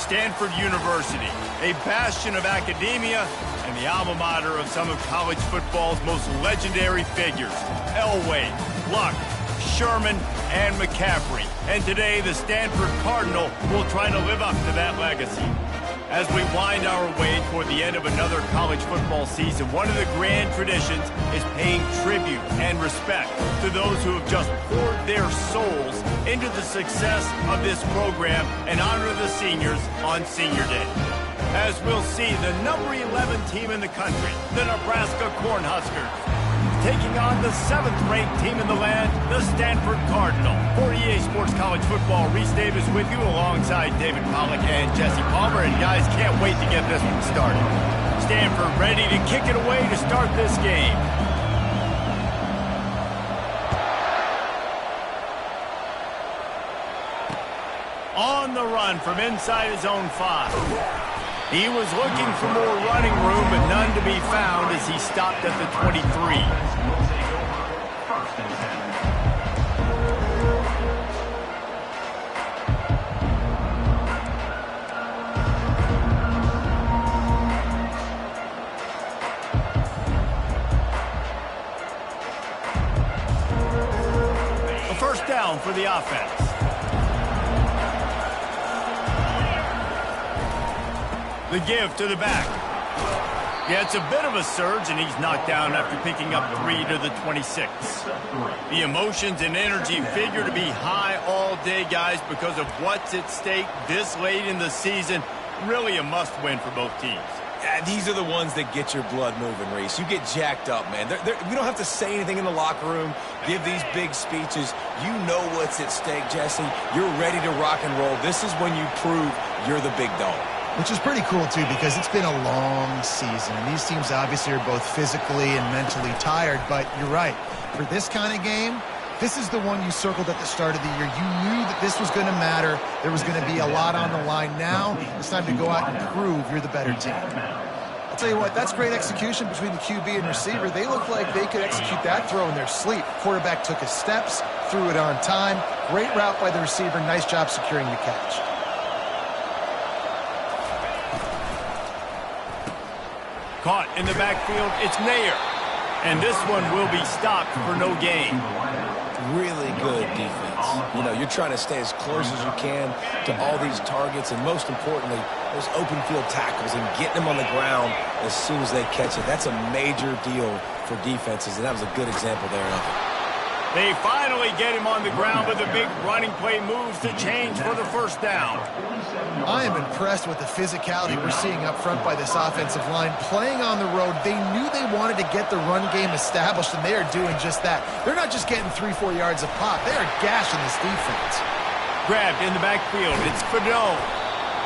Stanford University, a bastion of academia and the alma mater of some of college football's most legendary figures, Elway, Luck, Sherman, and McCaffrey. And today, the Stanford Cardinal will try to live up to that legacy. As we wind our way toward the end of another college football season, one of the grand traditions is paying tribute and respect to those who have just poured their souls into the success of this program and honor the seniors on Senior Day. As we'll see, the number 11 team in the country, the Nebraska Cornhuskers, taking on the 7th-ranked team in the land, the Stanford Cardinal. For EA Sports College Football, Reese Davis with you alongside David Pollack and Jesse Palmer. And guys, can't wait to get this one started. Stanford ready to kick it away to start this game. On the run from inside his own 5. He was looking for more running room, but none to be found as he stopped at the 23. A first down for the offense. The give to the back. Yeah, it's a bit of a surge, and he's knocked down after picking up 3 to the 26. The emotions and energy figure to be high all day, guys, because of what's at stake this late in the season. Really a must-win for both teams. Yeah, these are the ones that get your blood moving, Reese. You get jacked up, man. We don't have to say anything in the locker room, give these big speeches. You know what's at stake, Jesse. You're ready to rock and roll. This is when you prove you're the big dog. Which is pretty cool, too, because it's been a long season. And these teams obviously are both physically and mentally tired. But you're right. For this kind of game, this is the one you circled at the start of the year. You knew that this was going to matter. There was going to be a lot on the line. Now it's time to go out and prove you're the better team. I'll tell you what, that's great execution between the QB and receiver. They look like they could execute that throw in their sleep. Quarterback took his steps, threw it on time. Great route by the receiver. Nice job securing the catch. Caught in the backfield, it's Nair. And this one will be stopped for no gain. Really good defense. You know, you're trying to stay as close as you can to all these targets, and most importantly, those open field tackles and getting them on the ground as soon as they catch it. That's a major deal for defenses, and that was a good example there of it. They finally get him on the ground with a big running play moves to change for the first down. I am impressed with the physicality we're seeing up front by this offensive line. Playing on the road, they knew they wanted to get the run game established, and they are doing just that. They're not just getting 3-4 yards a pop. They are gashing this defense. Grabbed in the backfield, it's Fidel.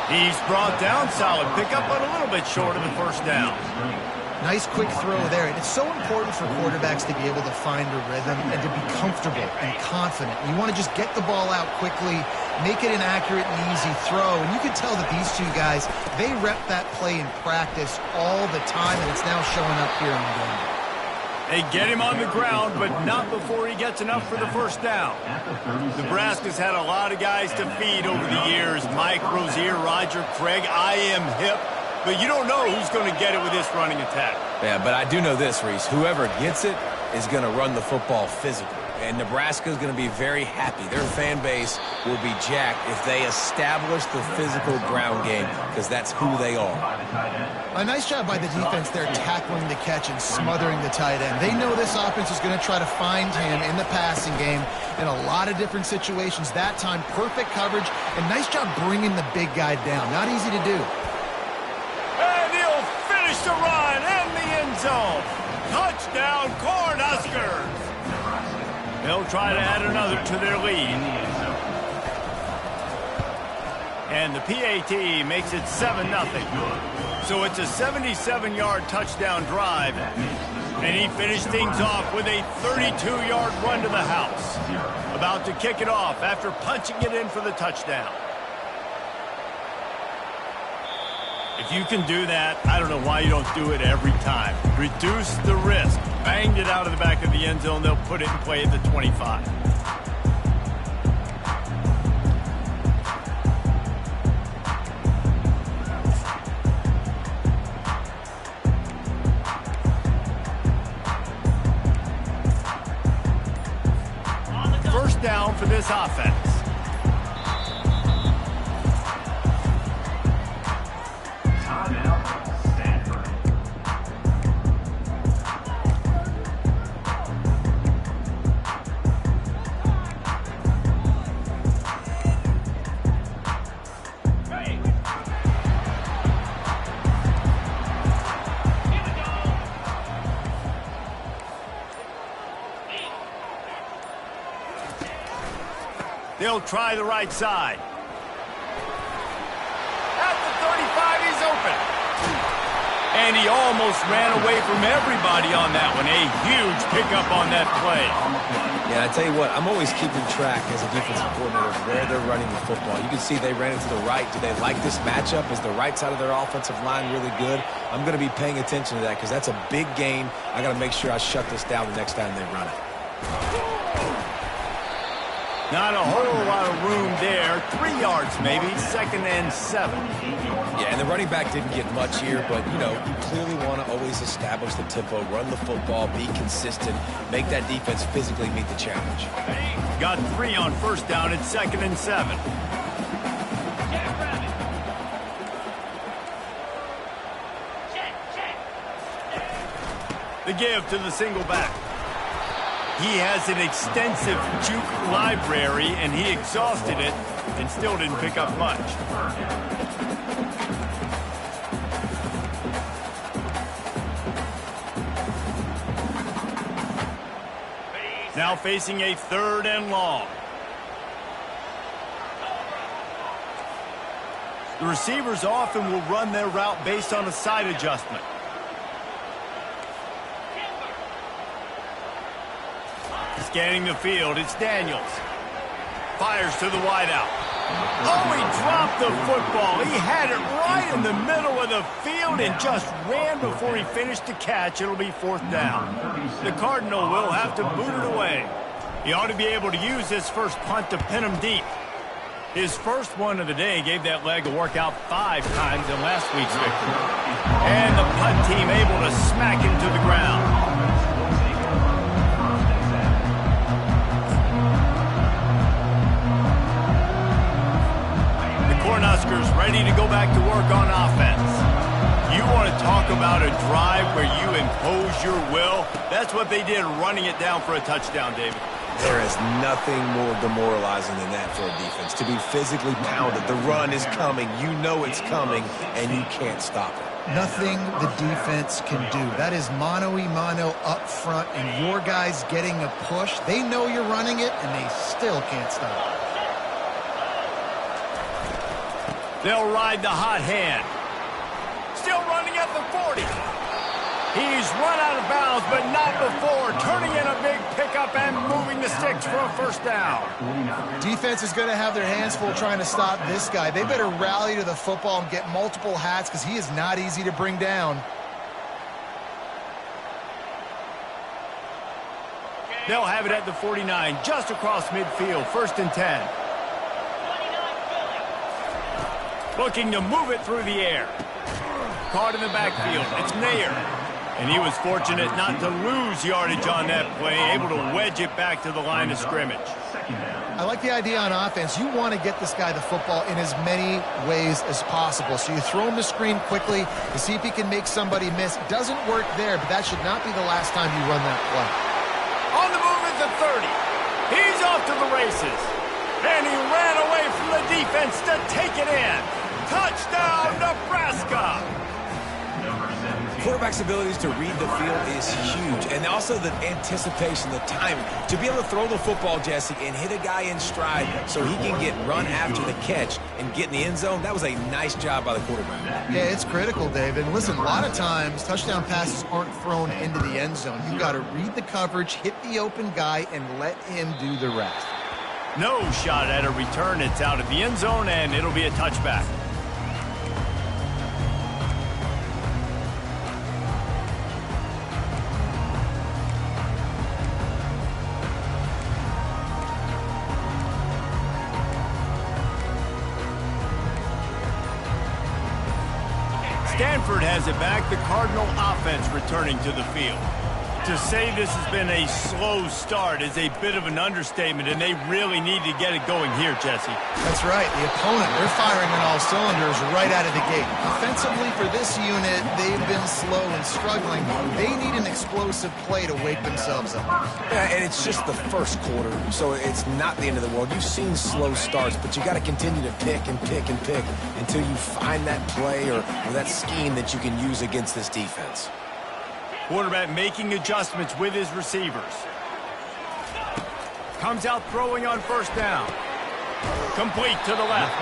He's brought down, solid pickup, but a little bit short of the first down. Nice quick throw there, and it's so important for quarterbacks to be able to find a rhythm and to be comfortable and confident. You want to just get the ball out quickly, make it an accurate and easy throw, and you can tell that these two guys, they rep that play in practice all the time, and it's now showing up here in the game. They get him on the ground, but not before he gets enough for the first down. Nebraska's had a lot of guys to feed over the years. Mike Rozier, Roger Craig, I am hip. But you don't know who's going to get it with this running attack. Yeah, but I do know this, Reese. Whoever gets it is going to run the football physically. And Nebraska is going to be very happy. Their fan base will be jacked if they establish the physical ground game, because that's who they are. A nice job by the defense there tackling the catch and smothering the tight end. They know this offense is going to try to find him in the passing game in a lot of different situations. That time, perfect coverage, and nice job bringing the big guy down. Not easy to do. And he'll finish the run in the end zone. Touchdown, Cornhuskers. They'll try to add another to their lead. And the PAT makes it 7-0. So it's a 77-yard touchdown drive. And he finished things off with a 32-yard run to the house. About to kick it off after punching it in for the touchdown. If you can do that, I don't know why you don't do it every time. Reduce the risk. Banged it out of the back of the end zone. They'll put it in play at the 25. this offense. They'll try the right side. At the 35, he's open. And he almost ran away from everybody on that one. A huge pickup on that play. Yeah, I tell you what, I'm always keeping track as a defensive coordinator of where they're running the football. You can see they ran it to the right. Do they like this matchup? Is the right side of their offensive line really good? I'm going to be paying attention to that because that's a big gain. I got to make sure I shut this down the next time they run it. Not a whole lot of room there. 3 yards maybe, 2nd and 7. Yeah, and the running back didn't get much here, but, you know, you clearly want to always establish the tempo, run the football, be consistent, make that defense physically meet the challenge. Got 3 on 1st down. It's 2nd and 7. The give to the single back. He has an extensive juke library, and he exhausted it and still didn't pick up much. Now facing a 3rd and long. The receivers often will run their route based on a side adjustment. Scanning the field, it's Daniels. Fires to the wideout. Oh, he dropped the football. He had it right in the middle of the field and just ran before he finished the catch. It'll be 4th down. The Cardinal will have to boot it away. He ought to be able to use his first punt to pin him deep. His first one of the day gave that leg a workout 5 times in last week's victory. And the punt team able to smack him to the ground. Cornhuskers ready to go back to work on offense. You want to talk about a drive where you impose your will? That's what they did, running it down for a touchdown, David. There is nothing more demoralizing than that for a defense. To be physically pounded, the run is coming, you know it's coming, and you can't stop it. Nothing the defense can do. That is mano-a-mano up front, and your guys getting a push. They know you're running it, and they still can't stop it. They'll ride the hot hand. Still running at the 40. He's run out of bounds, but not before. Turning in a big pickup and moving the sticks for a 1st down. Defense is going to have their hands full trying to stop this guy. They better rally to the football and get multiple hats because he is not easy to bring down. They'll have it at the 49, just across midfield, 1st and 10. Looking to move it through the air. Caught in the backfield. It's Nair. And he was fortunate not to lose yardage on that play, able to wedge it back to the line of scrimmage. I like the idea on offense. You want to get this guy the football in as many ways as possible. So you throw him the screen quickly to see if he can make somebody miss. Doesn't work there, but that should not be the last time you run that play. On the move at the 30. He's off to the races. And he ran away from the defense to take it in. Touchdown, Nebraska! Quarterback's abilities to read the field is huge, and also the anticipation, the timing. To be able to throw the football, Jesse, and hit a guy in stride so he can get run after the catch and get in the end zone, that was a nice job by the quarterback. Yeah, it's critical, David. And listen, a lot of times touchdown passes aren't thrown into the end zone. You've got to read the coverage, hit the open guy, and let him do the rest. No shot at a return. It's out of the end zone, and it'll be a touchback. Stanford has it back. The Cardinal offense returning to the field. To say this has been a slow start is a bit of an understatement, and they really need to get it going here, Jesse. That's right. The opponent, they're firing on all cylinders right out of the gate. Offensively for this unit, they've been slow and struggling. They need an explosive play to wake themselves up. Yeah, and it's just the first quarter, so it's not the end of the world. You've seen slow starts, but you got to continue to pick and pick and pick until you find that play or that scheme that you can use against this defense. Quarterback making adjustments with his receivers. Comes out throwing on first down. Complete to the left.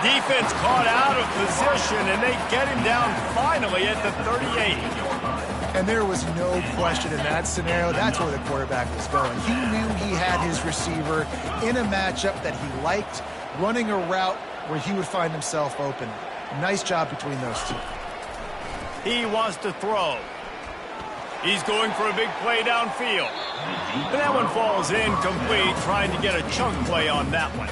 Defense caught out of position, and they get him down finally at the 38. And there was no question in that scenario. That's where the quarterback was going. He knew he had his receiver in a matchup that he liked, running a route where he would find himself open. Nice job between those two. He wants to throw. He's going for a big play downfield. And that one falls incomplete, trying to get a chunk play on that one.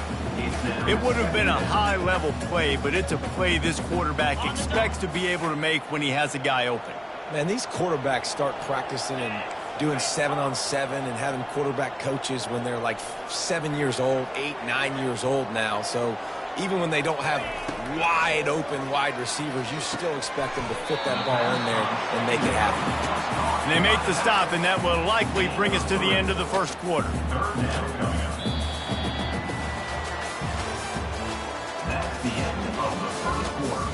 It would have been a high-level play, but it's a play this quarterback expects to be able to make when he has a guy open. Man, these quarterbacks start practicing and doing 7-on-7 and having quarterback coaches when they're like 7 years old, 8, 9 years old now. So even when they don't have wide receivers, you still expect them to fit that ball in there and make it happen. And they make the stop, and that will likely bring us to the end of the first quarter. That's the end of the first quarter.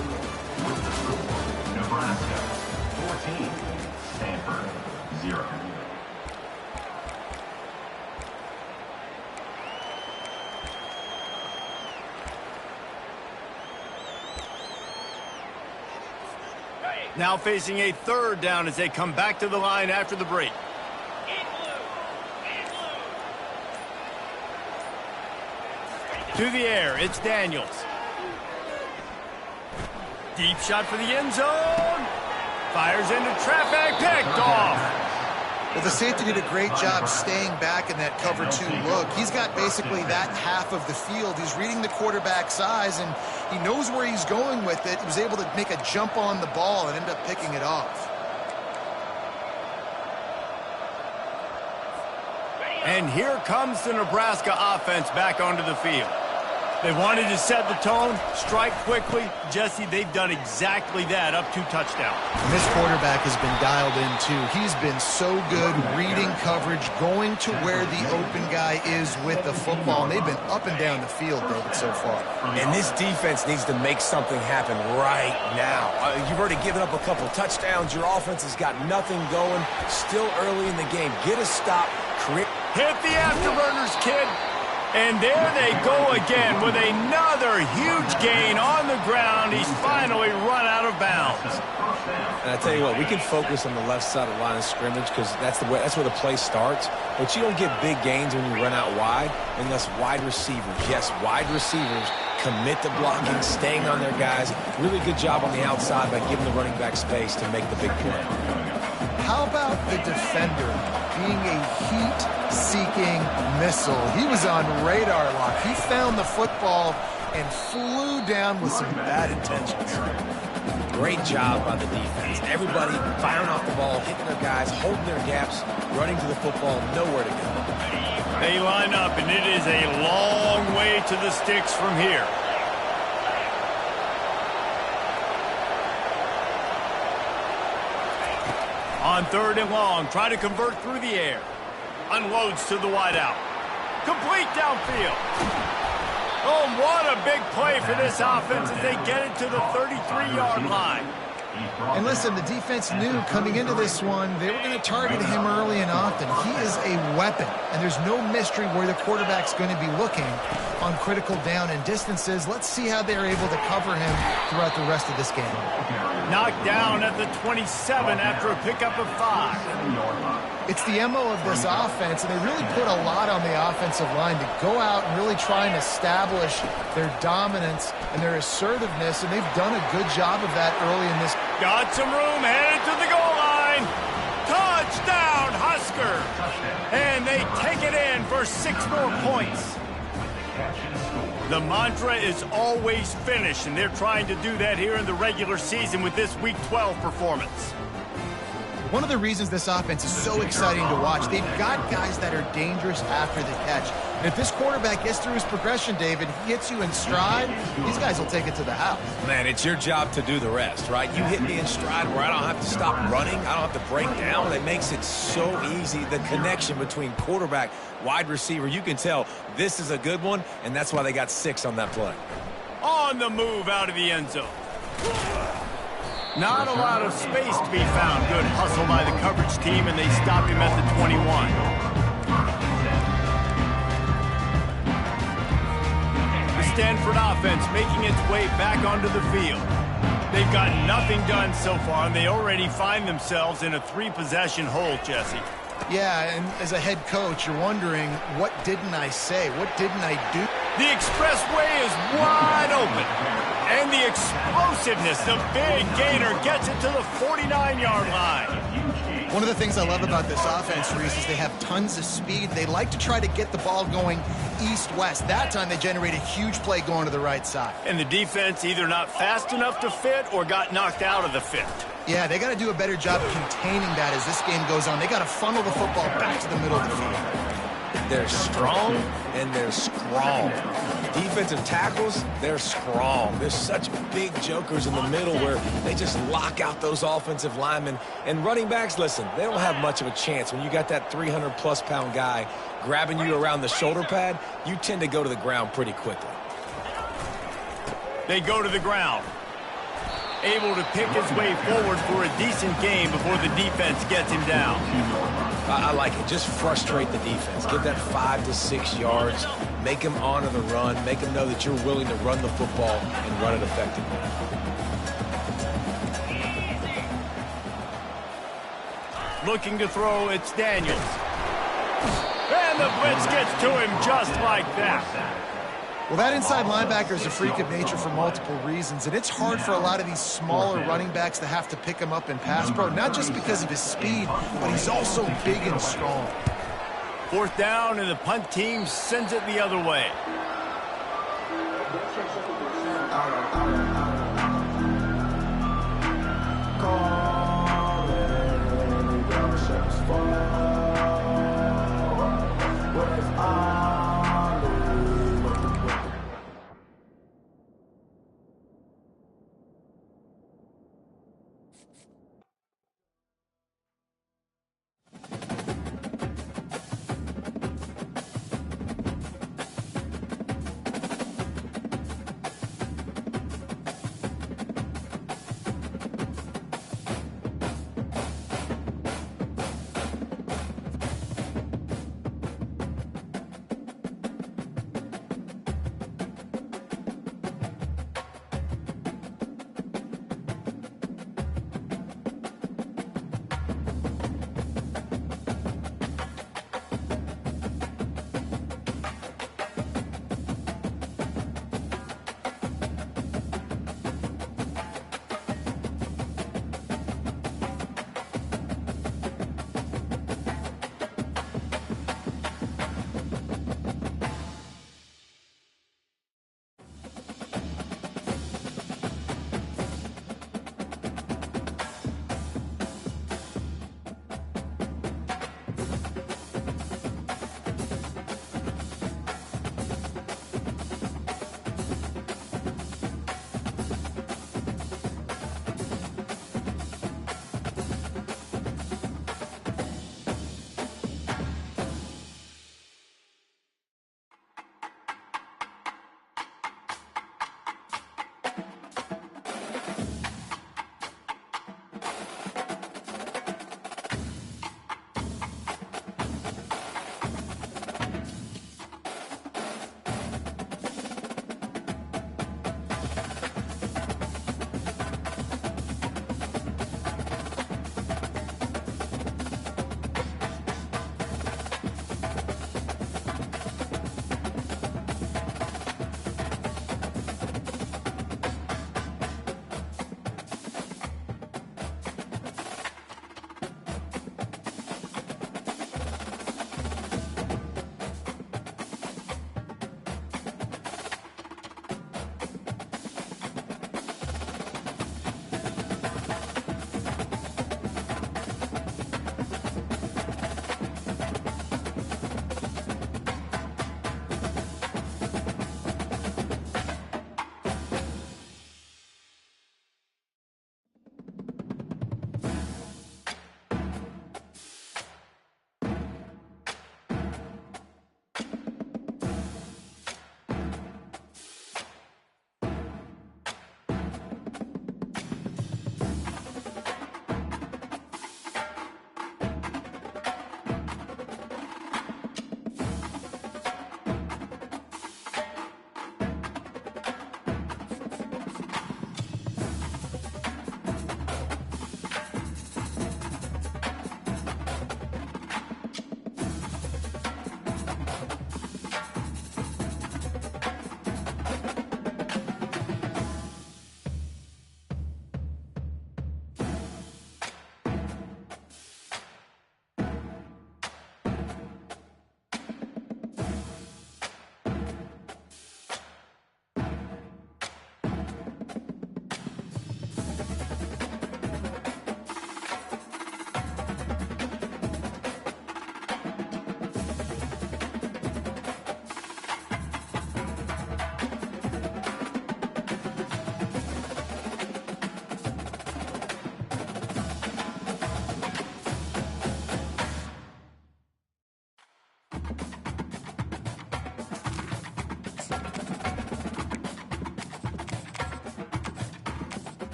With the score, Nebraska 14, Stanford 0. Now facing a third down as they come back to the line after the break. To the air, it's Daniels. Deep shot for the end zone. Fires into traffic, picked off. Well, the safety did a great job staying back in that cover 2 look. He's got basically that half of the field. He's reading the quarterback's eyes, and he knows where he's going with it. He was able to make a jump on the ball and end up picking it off. And here comes the Nebraska offense back onto the field. They wanted to set the tone, strike quickly. Jesse, they've done exactly that, up 2 touchdowns. And this quarterback has been dialed in, too. He's been so good reading coverage, going to where the open guy is with the football. And they've been up and down the field, David, so far. And this defense needs to make something happen right now. You've already given up a couple touchdowns. Your offense has got nothing going. Still early in the game. Get a stop. Hit the afterburners, kid. And there they go again with another huge gain on the ground. He's finally run out of bounds. And I tell you what, we can focus on the left side of the line of scrimmage because that's where the play starts. But you don't get big gains when you run out wide unless wide receivers, yes, wide receivers, commit to blocking, staying on their guys. Really good job on the outside by giving the running back space to make the big play. How about the defender being a heat-seeking missile? He was on radar lock. He found the football and flew down with some bad intentions. Great job by the defense. Everybody firing off the ball, hitting their guys, holding their gaps, running to the football, nowhere to go. They line up, and it is a long way to the sticks from here. On 3rd and long, try to convert through the air. Unloads to the wideout. Complete downfield. Oh, what a big play for this offense as they get it to the 33-yard line. And listen, the defense knew coming into this one, they were going to target him early and often. He is a weapon, and there's no mystery where the quarterback's going to be looking on critical down and distances. Let's see how they're able to cover him throughout the rest of this game. Knocked down at the 27 after a pickup of 5. It's the MO of this offense, and they really put a lot on the offensive line to go out and really try and establish their dominance and their assertiveness, and they've done a good job of that early in this. Got some room, headed to the goal line. Touchdown, Husker! And they take it in for 6 more points. The mantra is always finish, and they're trying to do that here in the regular season with this Week 12 performance. One of the reasons this offense is so exciting to watch, they've got guys that are dangerous after the catch. And if this quarterback gets through his progression, David, he hits you in stride, these guys will take it to the house. Man, it's your job to do the rest, right? You hit me in stride where I don't have to stop running. I don't have to break down. It makes it so easy. The connection between quarterback, wide receiver, you can tell this is a good one, and that's why they got 6 on that play. On the move out of the end zone. Not a lot of space to be found. Good hustle by the coverage team, and they stop him at the 21. The Stanford offense making its way back onto the field. They've got nothing done so far, and they already find themselves in a 3-possession hole, Jesse. Yeah, and as a head coach, you're wondering, what didn't I say? What didn't I do? The expressway is wide open. And the explosiveness, the big gainer gets it to the 49-yard line. One of the things I love about this offense, Reese, is they have tons of speed. They like to try to get the ball going east-west. That time they generate a huge play going to the right side. And the defense either not fast enough to fit or got knocked out of the fit. Yeah, they got to do a better job containing that as this game goes on. They got to funnel the football back to the middle of the field. They're strong and they're strong. Defensive tackles, they're strong. There's such big jokers in the middle where they just lock out those offensive linemen. And running backs, listen, they don't have much of a chance. When you got that 300-plus pound guy grabbing you around the shoulder pad, you tend to go to the ground pretty quickly. They go to the ground. Able to pick his way forward for a decent game before the defense gets him down. I like it. Just frustrate the defense. Get that 5 to 6 yards. Make them honor the run. Make them know that you're willing to run the football and run it effectively. Looking to throw, it's Daniels. And the blitz gets to him just like that. Well, that inside linebacker is a freak of nature for multiple reasons, and it's hard for a lot of these smaller running backs to have to pick him up in pass pro, not just because of his speed, but he's also big and strong. 4th down, and the punt team sends it the other way.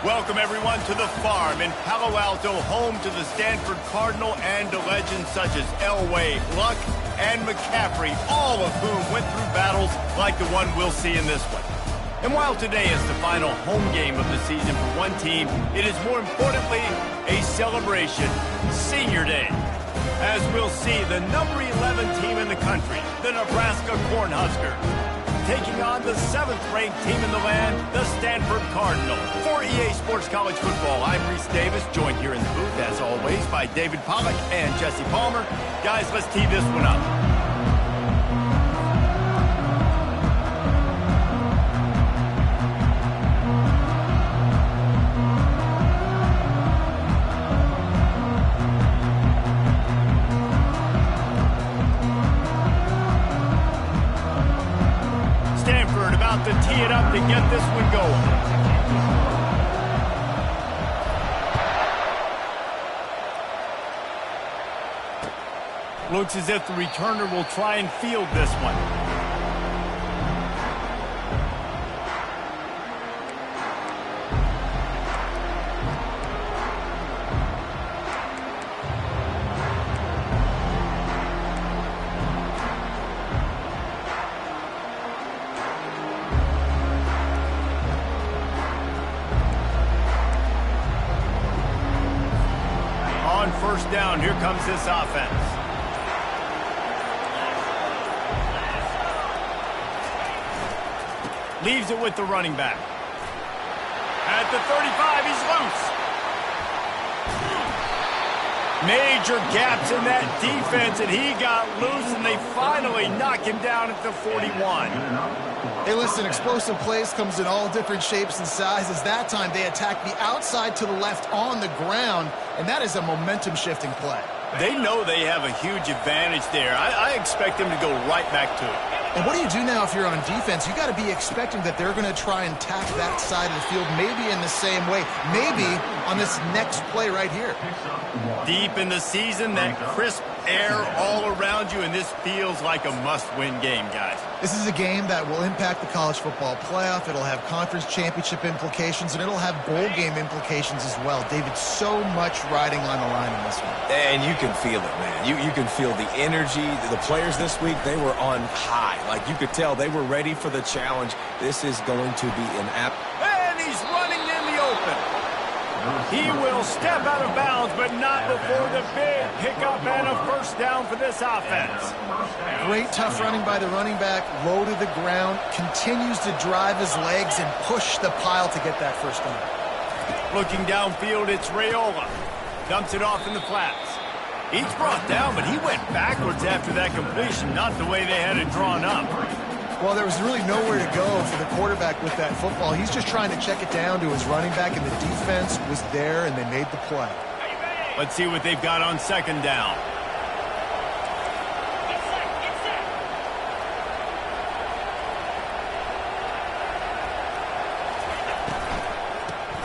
Welcome, everyone, to the farm in Palo Alto, home to the Stanford Cardinal and to legends such as Elway, Luck, and McCaffrey, all of whom went through battles like the one we'll see in this one. And while today is the final home game of the season for one team, it is more importantly a celebration, Senior Day. As we'll see, the number 11 team in the country, the Nebraska Cornhuskers, taking on the 7th-ranked team in the land, the Stanford Cardinal. For EA Sports College Football, I'm Reese Davis, joined here in the booth, as always, by David Pollack and Jesse Palmer. Guys, let's tee this one up. About to tee it up to get this one going. Looks as if the returner will try and field this one. First down, here comes this offense. Leaves it with the running back. At the 35, he's loose. Major gaps in that defense, and he got loose, and they finally knock him down at the 41. Hey, listen, explosive plays comes in all different shapes and sizes. That time, they attacked the outside to the left on the ground, and that is a momentum-shifting play. They know they have a huge advantage there. I expect them to go right back to it. And what do you do now if you're on defense? You got to be expecting that they're going to try and tack that side of the field, maybe in the same way, maybe on this next play right here. Deep in the season, that crisp air all around you, and this feels like a must-win game, guys. This is a game that will impact the college football playoff. It'll have conference championship implications, and it'll have bowl game implications as well. David, so much riding on the line in this one. And you can feel it, man. You can feel the energy. The players this week, they were on high. Like, you could tell they were ready for the challenge. This is going to be an app. And he's running in the open. He will step out of bounds, but not before the big pickup and a first down for this offense. Great tough running by the running back, low to the ground, continues to drive his legs and push the pile to get that first down. Looking downfield, it's Raiola. Dumps it off in the flats. He's brought down, but he went backwards after that completion, not the way they had it drawn up. Well, there was really nowhere to go for the quarterback with that football. He's just trying to check it down to his running back, and the defense was there, and they made the play. Let's see what they've got on second down.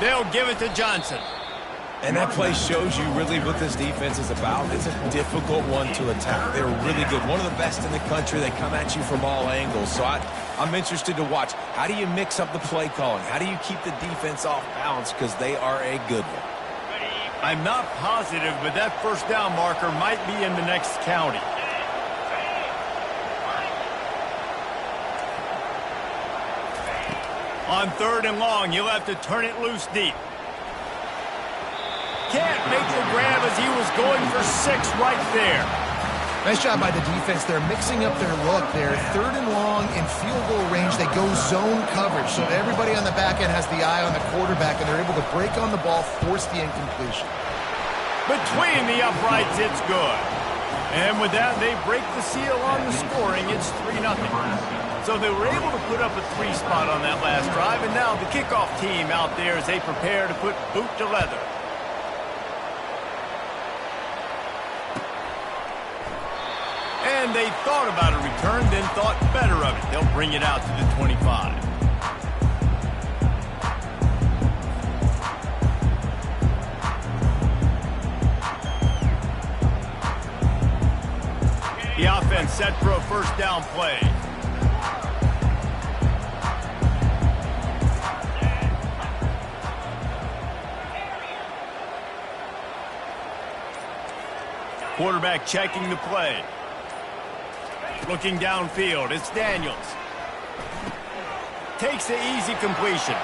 They'll give it to Johnson. And that play shows you really what this defense is about. It's a difficult one to attack. They're really good. One of the best in the country. They come at you from all angles. So I'm interested to watch. How do you mix up the play calling? How do you keep the defense off balance? Because they are a good one. I'm not positive, but that first down marker might be in the next county. On third and long, you'll have to turn it loose deep. Can't make the grab as he was going for 6 right there. Nice job by the defense. They're mixing up their look. They're third and long in field goal range. They go zone coverage, so everybody on the back end has the eye on the quarterback, and they're able to break on the ball, force the incompletion. Between the uprights, it's good. And with that, they break the seal on the scoring. It's 3-0. So they were able to put up a 3 spot on that last drive, and now the kickoff team out there as they prepare to put boot to leather. And they thought about a return, then thought better of it. They'll bring it out to the 25. The offense set for a first down play. Quarterback checking the play. Looking downfield, it's Daniels. Takes the easy completion.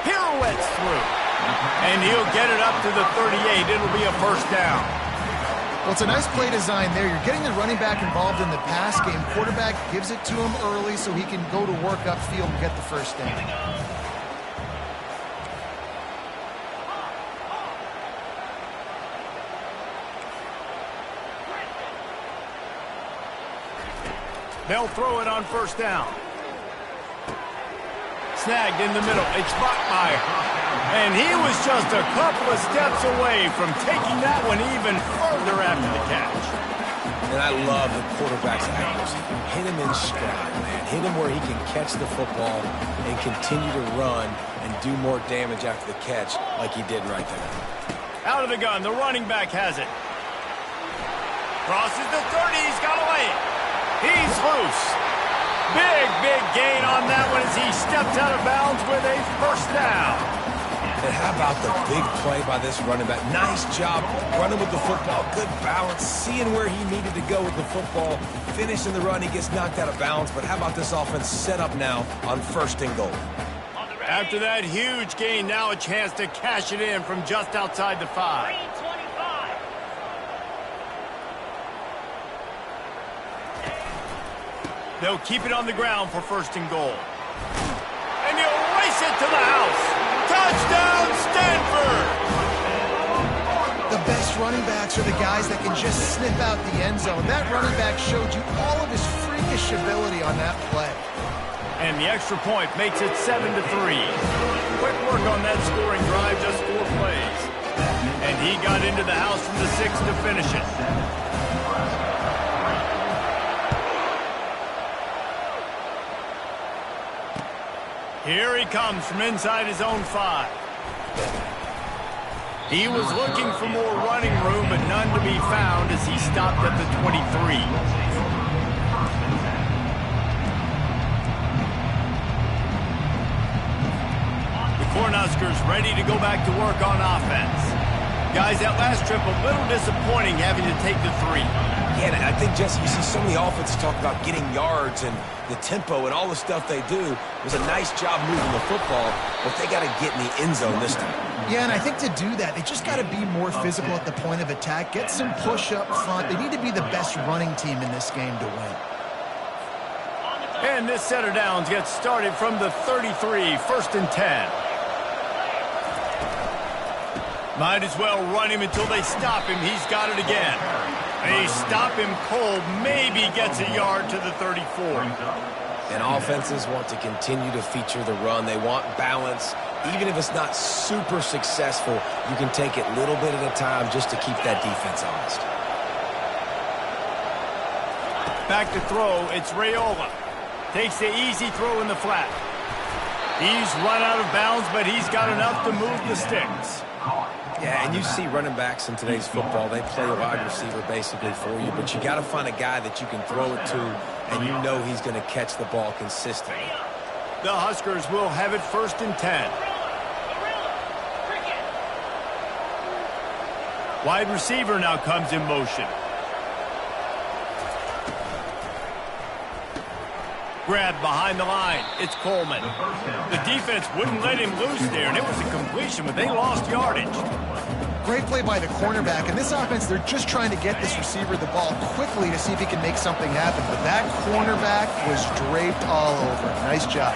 Pirouettes through. And he'll get it up to the 38. It'll be a first down. Well, it's a nice play design there. You're getting the running back involved in the pass game. Quarterback gives it to him early so he can go to work upfield and get the first down. They'll throw it on first down. Snagged in the middle. It's Bachmeier. And he was just a couple of steps away from taking that one even further after the catch. And I love the quarterback's accuracy. Hit him in stride, man. Hit him where he can catch the football and continue to run and do more damage after the catch like he did right there. Out of the gun. The running back has it. Crosses the 30. He's got away. He's loose. Big gain on that one as he steps out of bounds with a first down. And how about the big play by this running back? Nice job running with the football. Good balance, seeing where he needed to go with the football. Finishing the run, he gets knocked out of bounds. But how about this offense set up now on first and goal? After that huge gain, now a chance to cash it in from just outside the 5. They'll keep it on the ground for first and goal. And he'll race it to the house. Touchdown, Stanford! The best running backs are the guys that can just snip out the end zone. That running back showed you all of his freakish ability on that play. And the extra point makes it 7-3. Quick work on that scoring drive, just 4 plays. And he got into the house from the 6 to finish it. Here he comes from inside his own 5. He was looking for more running room, but none to be found as he stopped at the 23. The Cornhuskers ready to go back to work on offense. Guys, that last trip a little disappointing having to take the 3. Yeah, and I think, Jesse, you see so many offenses talk about getting yards and the tempo and all the stuff they do. It was a nice job moving the football, but they got to get in the end zone this time. Yeah, and I think to do that, they just got to be more physical at the point of attack, get some push up front. They need to be the best running team in this game to win. And this set of downs gets started from the 33, first and 10. Might as well run him until they stop him. He's got it again. They stop him cold, maybe gets a yard to the 34. And offenses want to continue to feature the run. They want balance. Even if it's not super successful, you can take it little bit at a time just to keep that defense honest. Back to throw, it's Raiola. Takes the easy throw in the flat. He's run out of bounds, but he's got enough to move the sticks. Yeah, and you see running backs in today's football, they play a wide receiver basically for you, but you got to find a guy that you can throw it to, and you know he's going to catch the ball consistently. The Huskers will have it first and 10. Wide receiver now comes in motion. Grabbed behind the line. It's Coleman. The defense wouldn't let him loose there, and it was a completion, but they lost yardage. Great play by the cornerback. In this offense, they're just trying to get this receiver the ball quickly to see if he can make something happen. But that cornerback was draped all over. Nice job.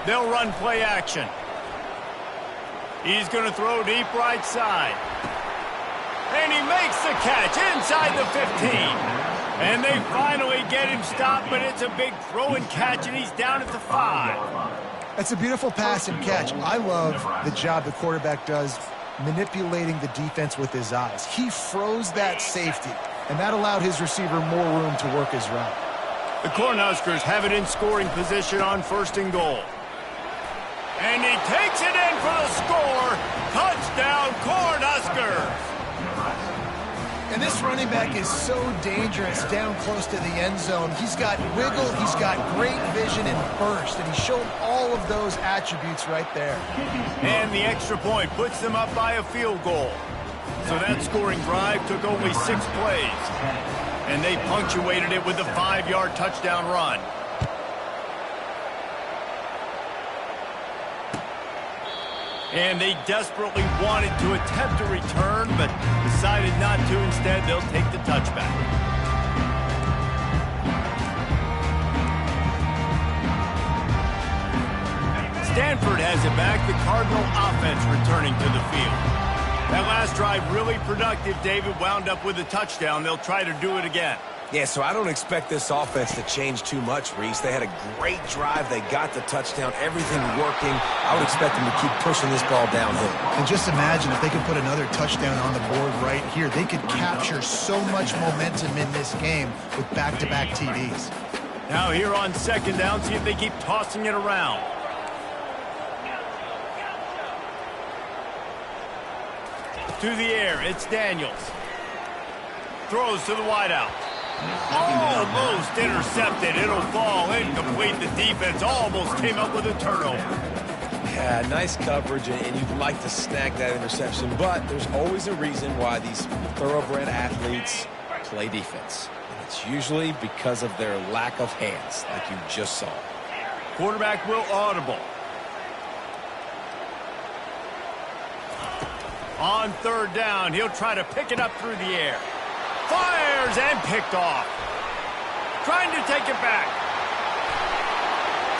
They'll run play action. He's going to throw deep right side. And he makes the catch inside the 15. And they finally get him stopped, but it's a big throw and catch, and he's down at the 5. That's a beautiful pass and catch. I love the job the quarterback does manipulating the defense with his eyes. He froze that safety, and that allowed his receiver more room to work his route. The Cornhuskers have it in scoring position on 1st and goal. And he takes it in for the score. Touchdown, Cornhuskers! And this running back is so dangerous down close to the end zone. He's got wiggle, he's got great vision and burst, and he showed all of those attributes right there. And the extra point puts them up by a field goal. So that scoring drive took only 6 plays. And they punctuated it with a 5-yard touchdown run. And they desperately wanted to attempt a return, but decided not to. Instead, they'll take the touchback. Stanford has it back. The Cardinal offense returning to the field. That last drive really productive. David wound up with a touchdown. They'll try to do it again. Yeah, so I don't expect this offense to change too much, Reese. They had a great drive. They got the touchdown. Everything working. I would expect them to keep pushing this ball downhill. And just imagine if they could put another touchdown on the board right here. They could capture so much momentum in this game with back-to-back TDs. Now here on 2nd down, see if they keep tossing it around. To the air, it's Daniels. Throws to the wideout. Almost intercepted. It'll fall incomplete. The defense almost came up with a turnover. Yeah, nice coverage, and you'd like to snag that interception, but there's always a reason why these thoroughbred athletes play defense. And it's usually because of their lack of hands, like you just saw. Quarterback will audible. On 3rd down, he'll try to pick it up through the air. Fires and picked off. Trying to take it back.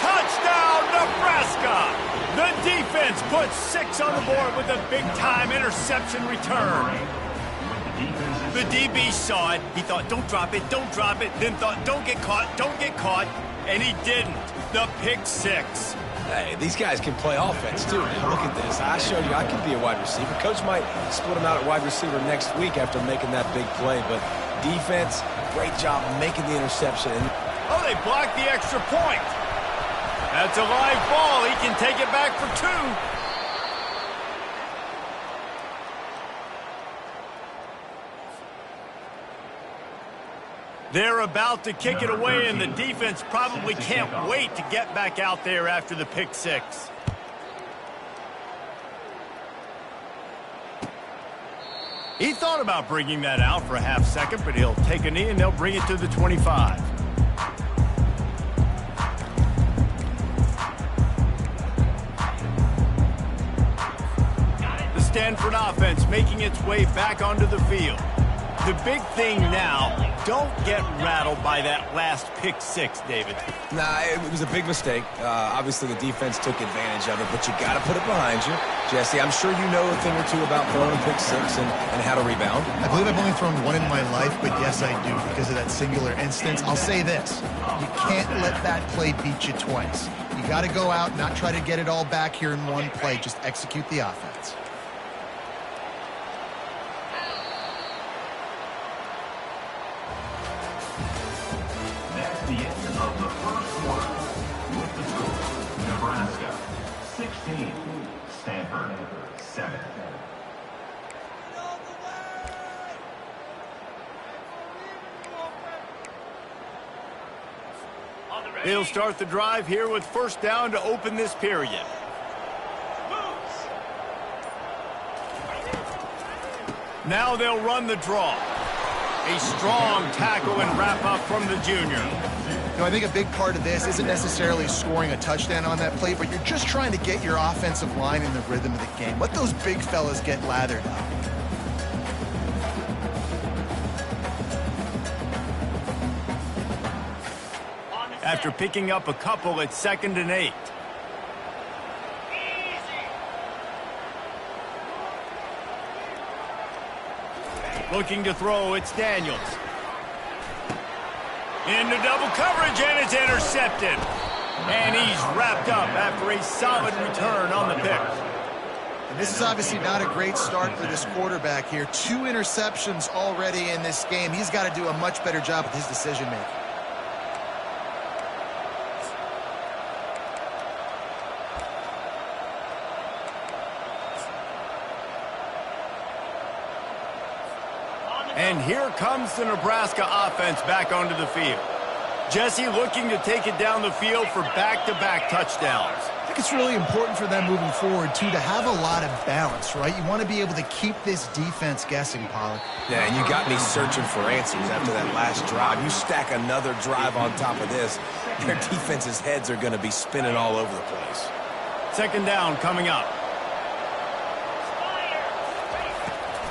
Touchdown, Nebraska! The defense puts 6 on the board with a big-time interception return. The DB saw it. He thought, don't drop it, don't drop it. Then thought, don't get caught. And he didn't. The pick 6. Hey, these guys can play offense, too. Look at this. I showed you I can be a wide receiver. Coach might split him out at wide receiver next week after making that big play. But defense, great job making the interception. Oh, they blocked the extra point. That's a live ball. He can take it back for 2. They're about to kick it away, and the defense probably can't wait to get back out there after the pick 6. He thought about bringing that out for a half second, but he'll take a knee, and they'll bring it to the 25. The Stanford offense making its way back onto the field. The big thing now, don't get rattled by that last pick 6, David. Nah, it was a big mistake. Obviously, the defense took advantage of it, but you got to put it behind you. Jesse, I'm sure you know a thing or two about throwing a pick 6 and how to rebound. I believe I've only thrown 1 in my life, but yes, I do, because of that singular instance. I'll say this. You can't let that play beat you twice. You got to go out, not try to get it all back here in one play. Just execute the offense. The end of the first quarter with the score, Nebraska 16, Stanford 7. They'll start the drive here with 1st down to open this period. Now they'll run the draw. A strong tackle and wrap up from the junior. You know, I think a big part of this isn't necessarily scoring a touchdown on that play, but you're just trying to get your offensive line in the rhythm of the game. Let those big fellas get lathered up. After picking up a couple, it's 2nd and 8. Looking to throw, it's Daniels. Into double coverage, and it's intercepted. And he's wrapped up after a solid return on the pick. And this is obviously not a great start for this quarterback here. 2 interceptions already in this game. He's got to do a much better job with his decision-making. And here comes the Nebraska offense back onto the field. Jesse looking to take it down the field for back-to-back touchdowns. I think it's really important for them moving forward, too, to have a lot of balance, right? You want to be able to keep this defense guessing, Pollard. Yeah, and you got me searching for answers after that last drive. You stack another drive on top of this, their defense's heads are going to be spinning all over the place. Second down coming up.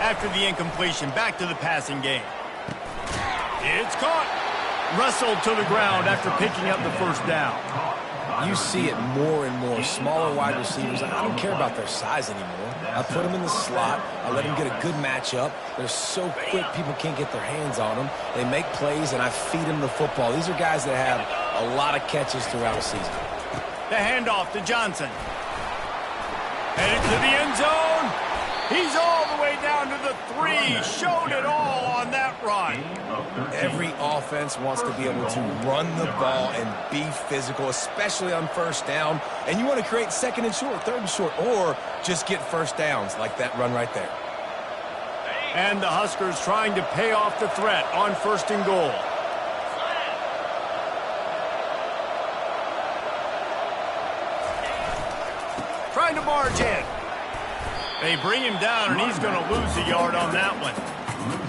After the incompletion, back to the passing game. It's caught. Wrestled to the ground after picking up the first down. You see it more and more. Smaller wide receivers, I don't care about their size anymore. I put them in the slot. I let them get a good matchup. They're so quick, people can't get their hands on them. They make plays, and I feed them the football. These are guys that have a lot of catches throughout a season. The handoff to Johnson. Headed to the end zone. He's all the way down to the 3. Showed it all on that run. Every offense wants to be able to run the ball and be physical, especially on first down. And you want to create second and short, third and short, or just get first downs like that run right there. And the Huskers trying to pay off the threat on first and goal. Trying to barge in. They bring him down, and he's going to lose a yard on that one.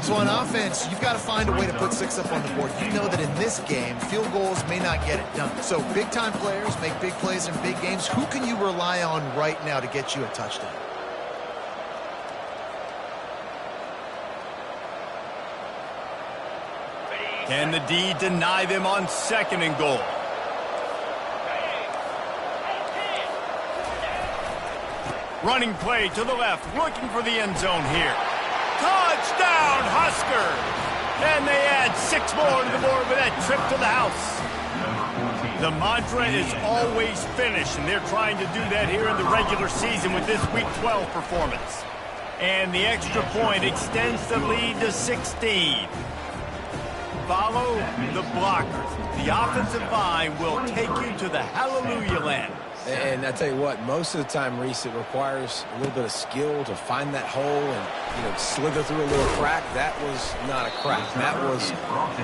So on offense, you've got to find a way to put 6 up on the board. You know that in this game, field goals may not get it done. So big-time players make big plays in big games. Who can you rely on right now to get you a touchdown? Can the D deny them on second and goal? Running play to the left, looking for the end zone here. Touchdown, Huskers! And they add 6 more to the board with that trip to the house. The mantra is always finish, and they're trying to do that here in the regular season with this Week 12 performance. And the extra point extends the lead to 16. Follow the blockers. The offensive line will take you to the hallelujah land. And I tell you what, most of the time, Reese, it requires a little bit of skill to find that hole and, slither through a little crack. That was not a crack. That was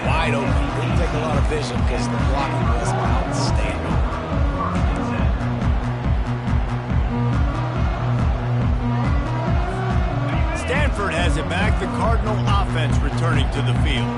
wide open. It didn't take a lot of vision because the blocking was outstanding. Stanford has it back. The Cardinal offense returning to the field.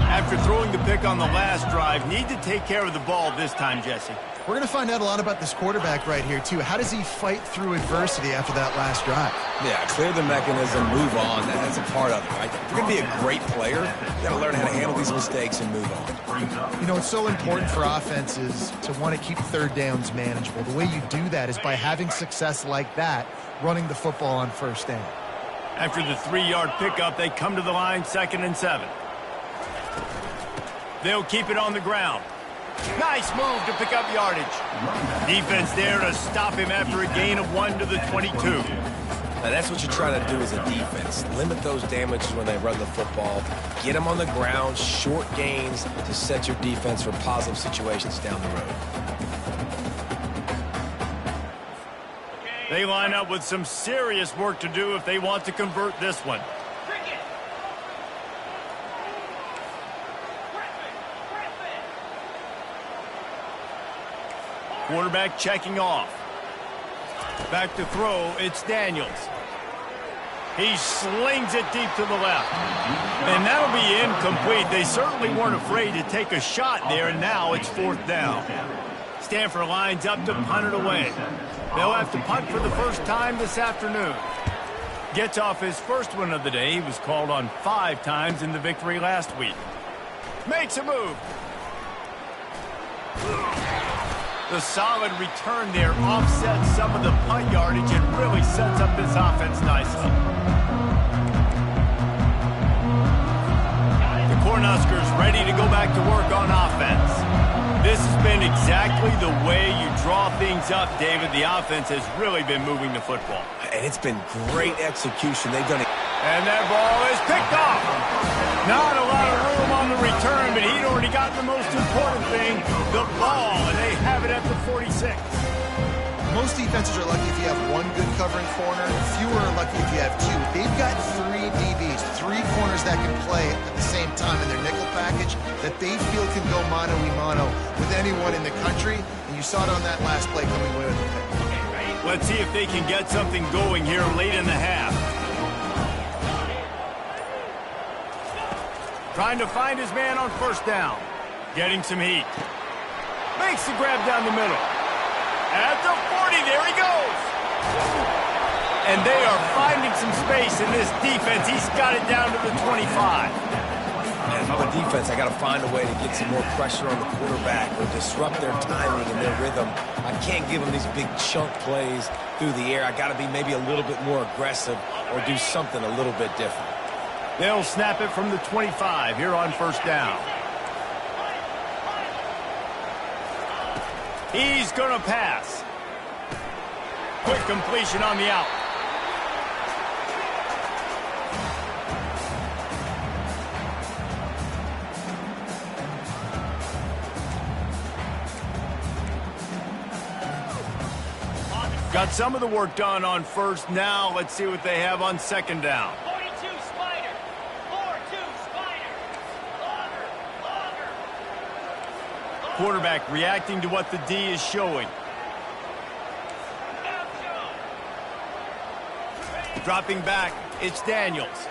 After throwing the pick on the last drive, need to take care of the ball this time, Jesse. We're going to find out a lot about this quarterback right here, too. How does he fight through adversity after that last drive? Yeah, clear the mechanism, move on. That's a part of it, right? If you're going to be a great player, you got to learn how to handle these mistakes and move on. It's so important for offenses to want to keep third downs manageable. The way you do that is by having success like that, running the football on first down. After the 3-yard pickup, they come to the line, 2nd and 7. They'll keep it on the ground. Nice move to pick up yardage. Defense there to stop him after a gain of 1 to the 22. Now that's what you're trying to do as a defense. Limit those damages when they run the football. Get them on the ground, short gains to set your defense for positive situations down the road. They line up with some serious work to do if they want to convert this one. Quarterback checking off. Back to throw, it's Daniels. He slings it deep to the left. And that'll be incomplete. They certainly weren't afraid to take a shot there, and now it's 4th down. Stanford lines up to punt it away. They'll have to punt for the first time this afternoon. Gets off his first one of the day. He was called on 5 times in the victory last week. Makes a move. The solid return there offsets some of the punt yardage and really sets up this offense nicely. The Cornhuskers ready to go back to work on offense. This has been exactly the way you draw things up, David. The offense has really been moving the football. And it's been great execution. They've done it. And that ball is picked off. Not a lot of room on the return, but he'd already got the most important thing, the ball, and they have it at the 46. Most defenses are lucky if you have one good covering corner. Fewer are lucky if you have 2. They've got 3 DBs, 3 corners that can play time in their nickel package that they feel can go mano-a-mano with anyone in the country, and you saw it on that last play coming away with the pick. Let's see if they can get something going here late in the half. Trying to find his man on first down. Getting some heat. Makes the grab down the middle. At the 40, there he goes. And they are finding some space in this defense. He's got it down to the 25. And if I'm a defense, I got to find a way to get some more pressure on the quarterback or disrupt their timing and their rhythm. I can't give them these big chunk plays through the air. I got to be maybe a little bit more aggressive or do something a little bit different. They'll snap it from the 25 here on first down. He's going to pass. Quick completion on the out. Got some of the work done on first. Now let's see what they have on second down. 42 Spider. 4-2 Spider. Longer. Quarterback reacting to what the D is showing. Dropping back, it's Daniels.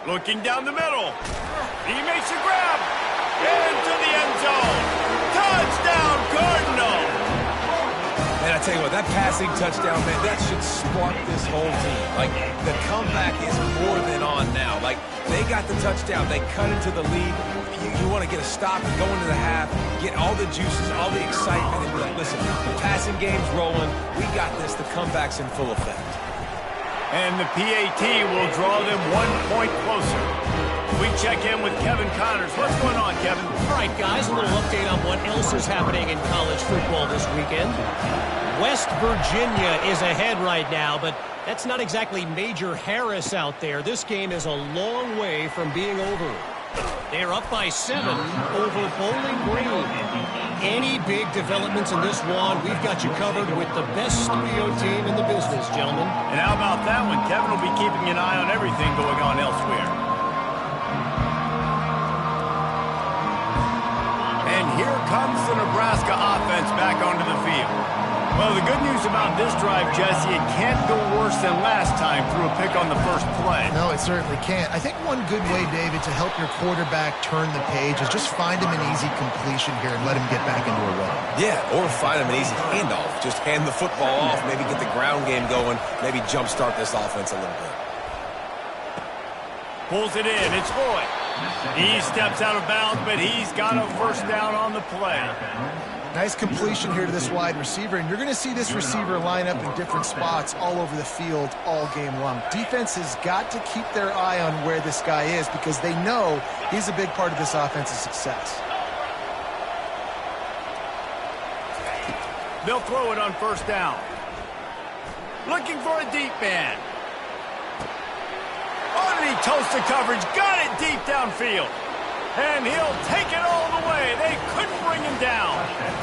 Looking down the middle. He makes a grab. Into the end zone. Touchdown, Cardinal. Man, I tell you what, that passing touchdown, man, that should spark this whole team. Like, the comeback is more than on now. Like, they got the touchdown. They cut into the lead. You want to get a stop and go into the half, get all the juices, all the excitement, and be like, listen, the passing game's rolling. We got this. The comeback's in full effect. And the PAT will draw them 1 point closer. We check in with Kevin Connors. What's going on, Kevin? All right, guys, a little update on what else is happening in college football this weekend. West Virginia is ahead right now, but that's not exactly Major Harris out there. This game is a long way from being over. They're up by 7 over Bowling Green. Any big developments in this one, we've got you covered with the best studio team in the business, gentlemen. And how about that one? Kevin will be keeping an eye on everything going on elsewhere. And here comes the Nebraska offense back onto the field. Well, the good news about this drive, Jesse, it can't go worse than last time through a pick on the first play. No, it certainly can't. I think one good way, David, to help your quarterback turn the page is just find him an easy completion here and let him get back into a run. Yeah, or find him an easy handoff. Just hand the football off, maybe get the ground game going, maybe jumpstart this offense a little bit. Pulls it in. It's Floyd. He steps out of bounds, but he's got a first down on the play. Nice completion here to this wide receiver, and you're going to see this receiver line up in different spots all over the field all game long. Defense has got to keep their eye on where this guy is because they know he's a big part of this offense's success. They'll throw it on first down. Looking for a deep man. Underneath toast to coverage, got it deep downfield. And he'll take it all the way. They couldn't bring him down.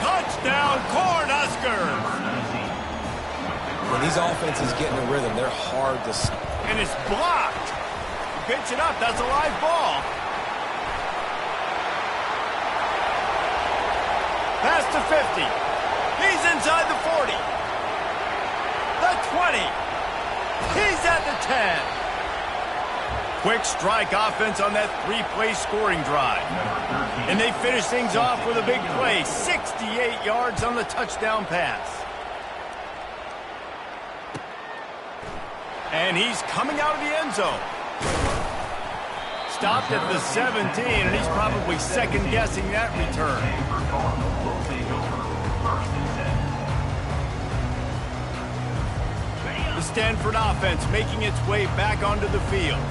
Touchdown, Cornhuskers. When these offenses get in a rhythm, they're hard to stop. And it's blocked. Pitch it up. That's a live ball. Pass to 50. He's inside the 40. The 20. He's at the 10. Quick strike offense on that 3-play scoring drive. And they finish things off with a big play. 68 yards on the touchdown pass. And he's coming out of the end zone. Stopped at the 17, and he's probably second-guessing that return. The Stanford offense making its way back onto the field.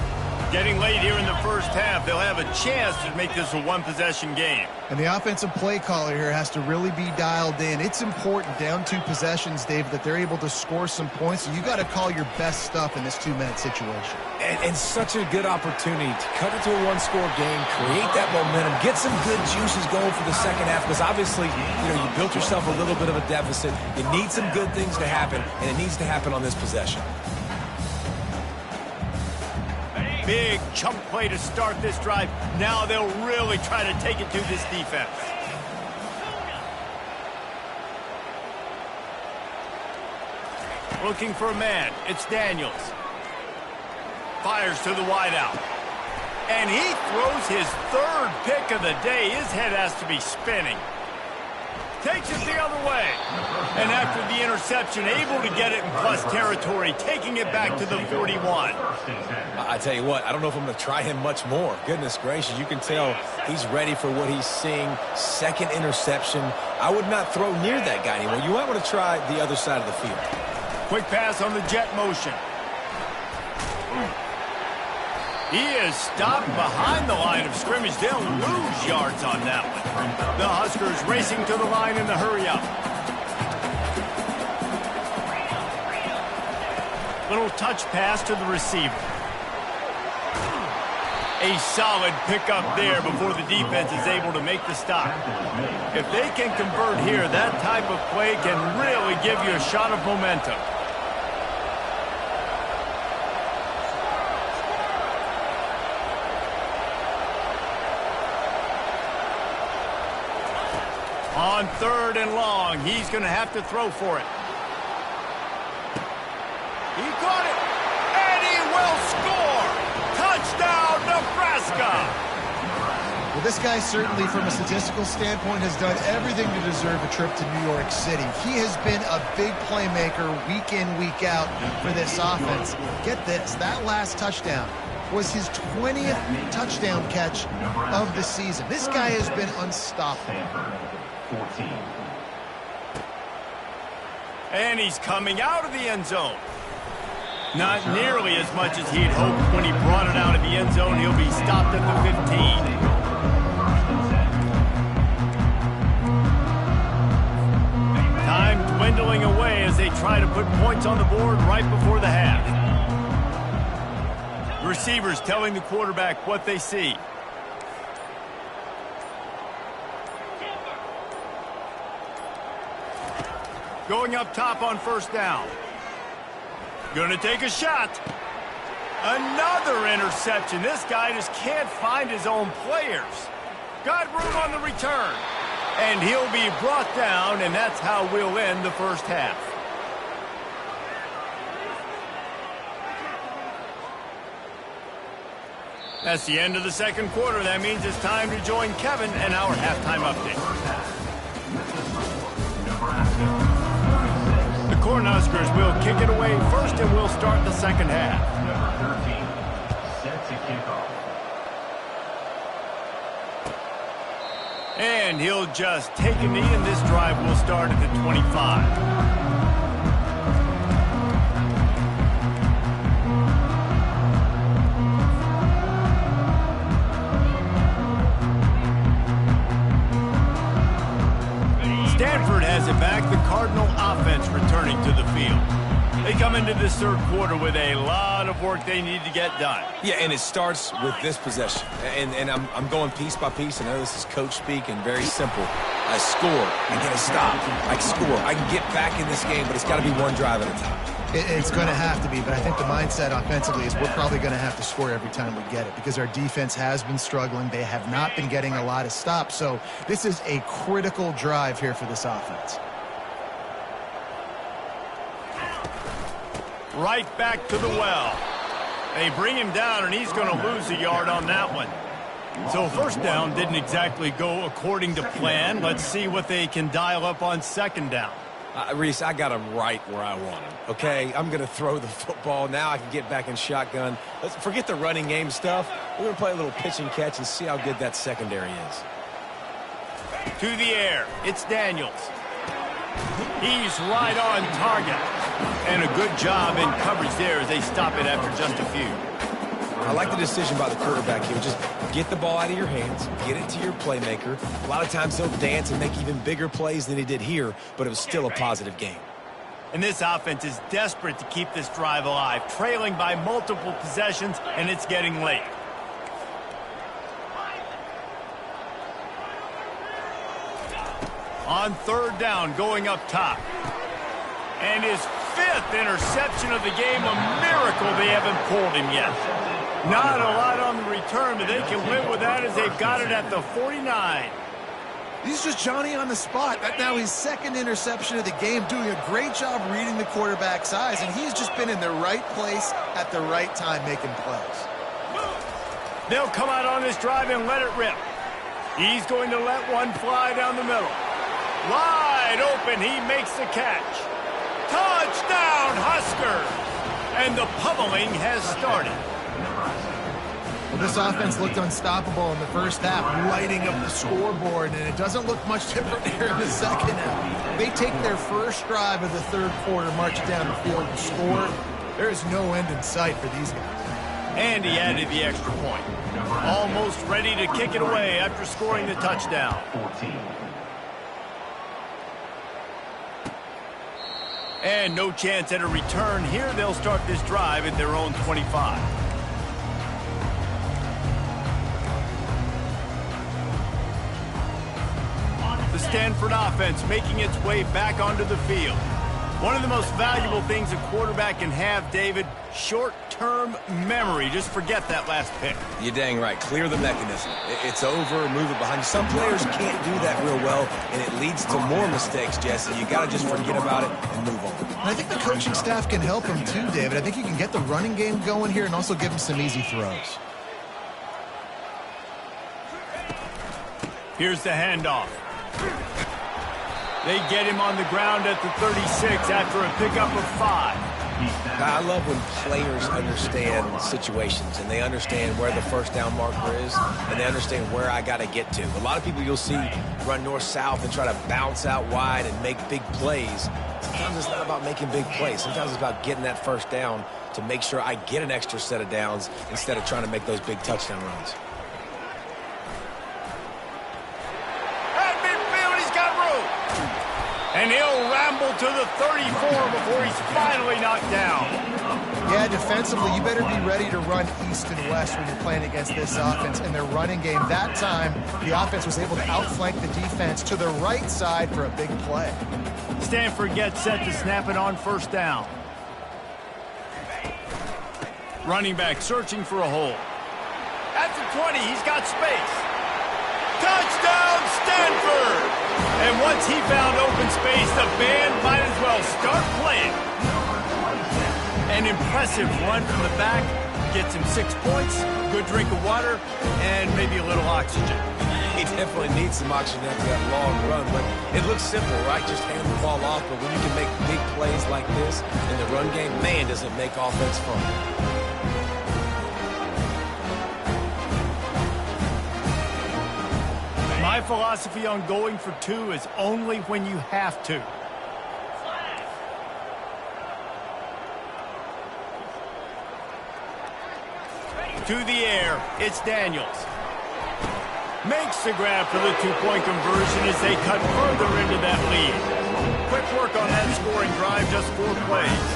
Getting late here in the first half, they'll have a chance to make this a one-possession game. And the offensive play caller here has to really be dialed in. It's important down 2 possessions, Dave, that they're able to score some points. So you got to call your best stuff in this 2-minute situation. And such a good opportunity to cut it to a 1-score game, create that momentum, get some good juices going for the second half. Because obviously, you built yourself a little bit of a deficit. You need some good things to happen, and it needs to happen on this possession. Ready? Big chunk play to start this drive. Now they'll really try to take it to this defense. Looking for a man. It's Daniels. Fires to the wideout. And he throws his third pick of the day. His head has to be spinning. Takes it the other way. And after the interception, able to get it in plus territory, taking it back to the 41. I tell you what, I don't know if I'm going to try him much more. Goodness gracious, you can tell he's ready for what he's seeing. Second interception. I would not throw near that guy anymore. You might want to try the other side of the field. Quick pass on the jet motion. He is stopped behind the line of scrimmage. They'll lose yards on that one. The Huskers racing to the line in the hurry-up. Little touch pass to the receiver. A solid pickup there before the defense is able to make the stop. If they can convert here, that type of play can really give you a shot of momentum. On 3rd and long, he's going to have to throw for it. He caught it, and he will score! Touchdown, Nebraska! Well, this guy certainly, from a statistical standpoint, has done everything to deserve a trip to New York City. He has been a big playmaker week in, week out for this offense. Get this, that last touchdown was his 20th touchdown catch of the season. This guy has been unstoppable. 14. And he's coming out of the end zone. Not nearly as much as he'd hoped when he brought it out of the end zone. He'll be stopped at the 15. Time dwindling away as they try to put points on the board right before the half. The receivers telling the quarterback what they see. Going up top on 1st down. Gonna take a shot. Another interception. This guy just can't find his own players. Got room on the return. And he'll be brought down, and that's how we'll end the first half. That's the end of the second quarter. That means it's time to join Kevin and our halftime update. The Cornhuskers will kick it away first, and we'll start the second half. Number 13, set to kickoff. And he'll just take a knee, and this drive will start at the 25. Stanford has it back. The Cardinal offense returning to the field. They come into this third quarter with a lot of work they need to get done. Yeah, and it starts with this possession. And I'm going piece by piece. I know this is coach speak and very simple. I score. I get a stop. I score. I can get back in this game, but it's got to be one drive at a time. It's going to have to be, but I think the mindset offensively is we're probably going to have to score every time we get it because our defense has been struggling. They have not been getting a lot of stops, so this is a critical drive here for this offense. Right back to the well. They bring him down, and he's going to lose a yard on that one. So first down didn't exactly go according to plan. Let's see what they can dial up on second down. Reese, I got him right where I want him, okay? I'm going to throw the football. Now I can get back in shotgun. Let's forget the running game stuff. We're going to play a little pitch and catch and see how good that secondary is. To the air. It's Daniels. He's right on target. And a good job in coverage there as they stop it after just a few. I like the decision by the quarterback here. Just get the ball out of your hands, get it to your playmaker. A lot of times he'll dance and make even bigger plays than he did here, but it was still a positive game. And this offense is desperate to keep this drive alive, trailing by multiple possessions, and it's getting late. On third down, going up top. And his 5th interception of the game, a miracle they haven't pulled him yet. Not a lot on the return, but they can live with that as they've got it at the 49. He's just Johnny on the spot. That now his second interception of the game, doing a great job reading the quarterback's eyes, and he's just been in the right place at the right time making plays. They'll come out on this drive and let it rip. He's going to let one fly down the middle. Wide open, he makes the catch. Touchdown, Husker! And the pummeling has started. Well, this offense looked unstoppable in the first half, lighting up the scoreboard, and it doesn't look much different here in the second half. They take their first drive of the third quarter, march down the field and score. There is no end in sight for these guys. And he added the extra point. Almost ready to kick it away after scoring the touchdown. 14. And no chance at a return here. They'll start this drive at their own 25. The Stanford offense making its way back onto the field. One of the most valuable things a quarterback can have, David, short-term memory. Just forget that last pick. You're dang right. Clear the mechanism. It's over, move it behind you. Some players can't do that real well, and it leads to more mistakes, Jesse. You got to just forget about it and move on. And I think the coaching staff can help him too, David. I think you can get the running game going here and also give him some easy throws. Here's the handoff. They get him on the ground at the 36 after a pickup of 5. I love when players understand situations and they understand where the first down marker is and they understand where I got to get to. A lot of people you'll see run north-south and try to bounce out wide and make big plays. Sometimes it's not about making big plays. Sometimes it's about getting that first down to make sure I get an extra set of downs instead of trying to make those big touchdown runs. And he'll ramble to the 34 before he's finally knocked down. Yeah, defensively, you better be ready to run east and west when you're playing against this offense. In their running game, that time, the offense was able to outflank the defense to the right side for a big play. Stanford gets set to snap it on first down. Running back searching for a hole. At the 20, he's got space. Touchdown, Stanford! And once he found open space, the band might as well start playing. An impressive run from the back. Gets him 6 points, good drink of water, and maybe a little oxygen. He definitely needs some oxygen after that long run, but it looks simple, right? Just hand the ball off, but when you can make big plays like this in the run game, man, does it make offense fun. My philosophy on going for 2 is only when you have to. To the air, it's Daniels. Makes the grab for the 2-point conversion as they cut further into that lead. Quick work on that scoring drive, just 4 plays.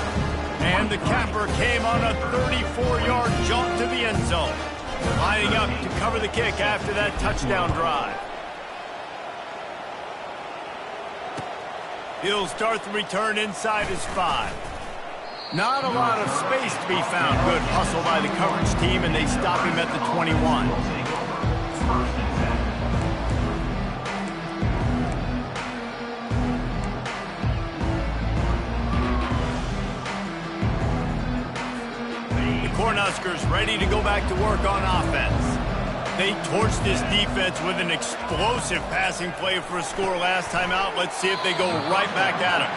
And the capper came on a 34-yard jaunt to the end zone. Lining up to cover the kick after that touchdown drive. He'll start the return inside his 5. Not a lot of space to be found. Good hustle by the coverage team, and they stop him at the 21. The Cornhuskers ready to go back to work on offense. They torched this defense with an explosive passing play for a score last time out. Let's see if they go right back at him.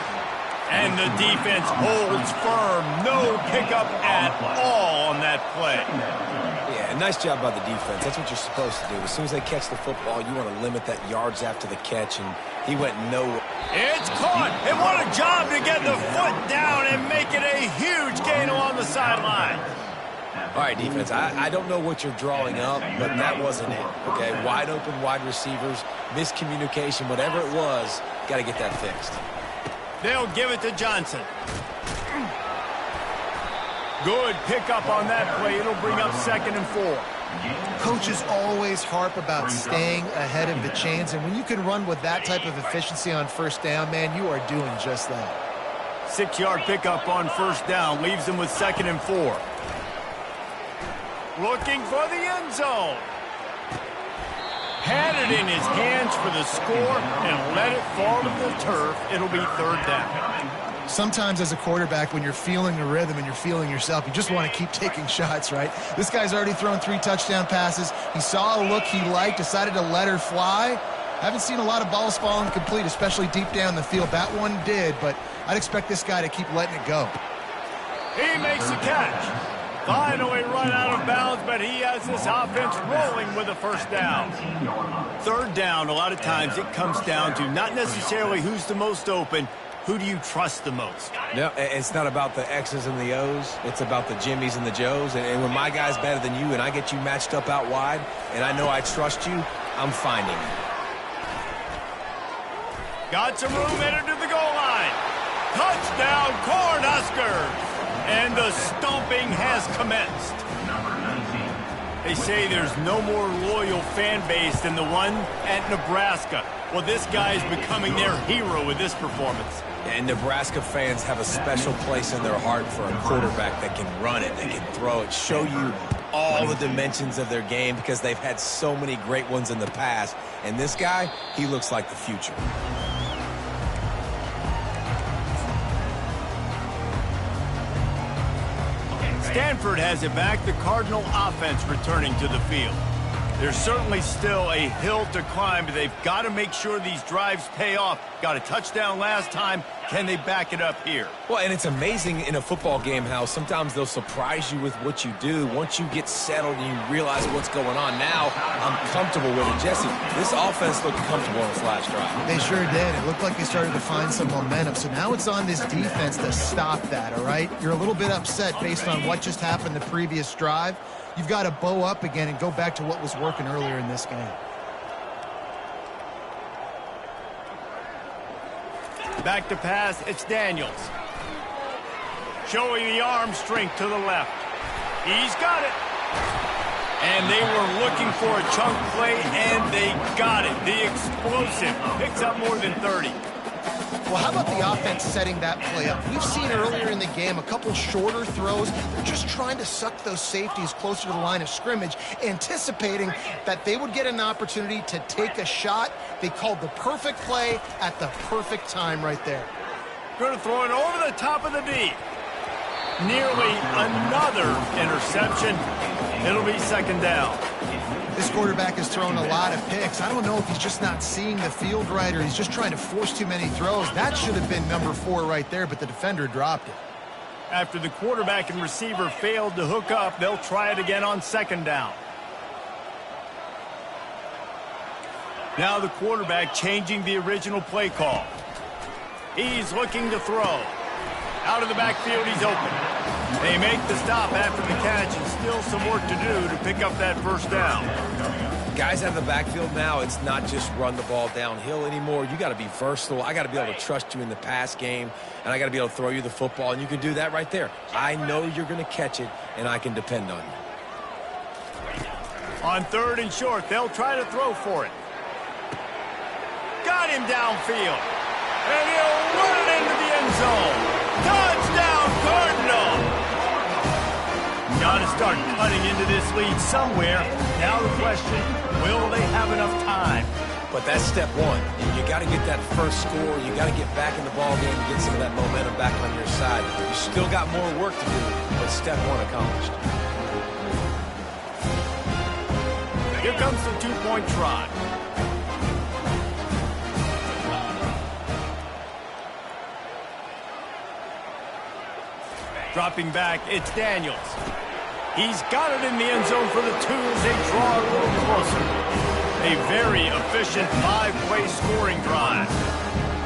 And the defense holds firm. No pickup at all on that play. Yeah, nice job by the defense. That's what you're supposed to do. As soon as they catch the football, you want to limit that yards after the catch, and he went nowhere. It's caught. And what a job to get the foot down and make it a huge gain along the sideline. All right, defense, I don't know what you're drawing up, but that wasn't it, okay? Wide open wide receivers, miscommunication, whatever it was, got to get that fixed. They'll give it to Johnson. Good pickup on that play. It'll bring up 2nd and 4. Coaches always harp about staying ahead of the chains, and when you can run with that type of efficiency on first down, man, you are doing just that. 6-yard pickup on first down leaves them with 2nd and 4. looking for the end zone. Had it in his hands for the score and let it fall to the turf. It'll be third down. Sometimes as a quarterback, when you're feeling the rhythm and you're feeling yourself, you just want to keep taking shots, right? This guy's already thrown 3 touchdown passes. He saw a look he liked, decided to let her fly. Haven't seen a lot of balls falling complete, especially deep down the field. That one did, but I'd expect this guy to keep letting it go. He makes the catch. Finally run out of bounds, but he has this offense rolling with a first down. Third down, a lot of times it comes down to not necessarily who's the most open, who do you trust the most? No, it's not about the X's and the O's. It's about the Jimmys and the Joes. And when my guy's better than you and I get you matched up out wide and I know I trust you, I'm finding you. Got some room headed to the goal line. Touchdown, Cornhuskers! And the stomping has commenced. They say there's no more loyal fan base than the one at Nebraska. Well, this guy is becoming their hero with this performance. And Nebraska fans have a special place in their heart for a quarterback that can run it, that can throw it, show you all the dimensions of their game because they've had so many great ones in the past. And this guy, he looks like the future. Stanford has it back, the Cardinal offense returning to the field. There's certainly still a hill to climb, but they've got to make sure these drives pay off. Got a touchdown last time. Can they back it up here? Well, and it's amazing in a football game how sometimes they'll surprise you with what you do. Once you get settled and you realize what's going on, now I'm comfortable with it. Jesse, this offense looked comfortable on this last drive. They sure did. It looked like they started to find some momentum. So now it's on this defense to stop that, all right? You're a little bit upset based on what just happened the previous drive. You've got to bow up again and go back to what was working earlier in this game. Back to pass, it's Daniels. Showing the arm strength to the left. He's got it. And they were looking for a chunk play, and they got it. The explosive picks up more than 30. Well, how about the offense setting that play up? We've seen earlier in the game a couple shorter throws. They're just trying to suck those safeties closer to the line of scrimmage, anticipating that they would get an opportunity to take a shot. They called the perfect play at the perfect time right there. Going to throw it over the top of the D. Nearly another interception. It'll be second down. This quarterback has thrown a lot of picks. I don't know if he's just not seeing the field right or he's just trying to force too many throws. That should have been number 4 right there, but the defender dropped it. After the quarterback and receiver failed to hook up, they'll try it again on second down. Now the quarterback changing the original play call. He's looking to throw. Out of the backfield, he's open. They make the stop after the catch, and still some work to do to pick up that first down. Guys out of the backfield now, it's not just run the ball downhill anymore. You got to be versatile. I got to be able to trust you in the pass game, and I got to be able to throw you the football, and you can do that right there. I know you're going to catch it, and I can depend on you. On third and short, they'll try to throw for it. Got him downfield, and he'll run it into the end zone. Touchdown, Cardinal! Got to start cutting into this lead somewhere. Now the question, will they have enough time? But that's step one. You got to get that first score. You got to get back in the ball game and get some of that momentum back on your side. You still got more work to do, but step one accomplished. Here comes the two-point try. Dropping back, it's Daniels. He's got it in the end zone for the 2 as they draw a little closer. A very efficient 5-play scoring drive.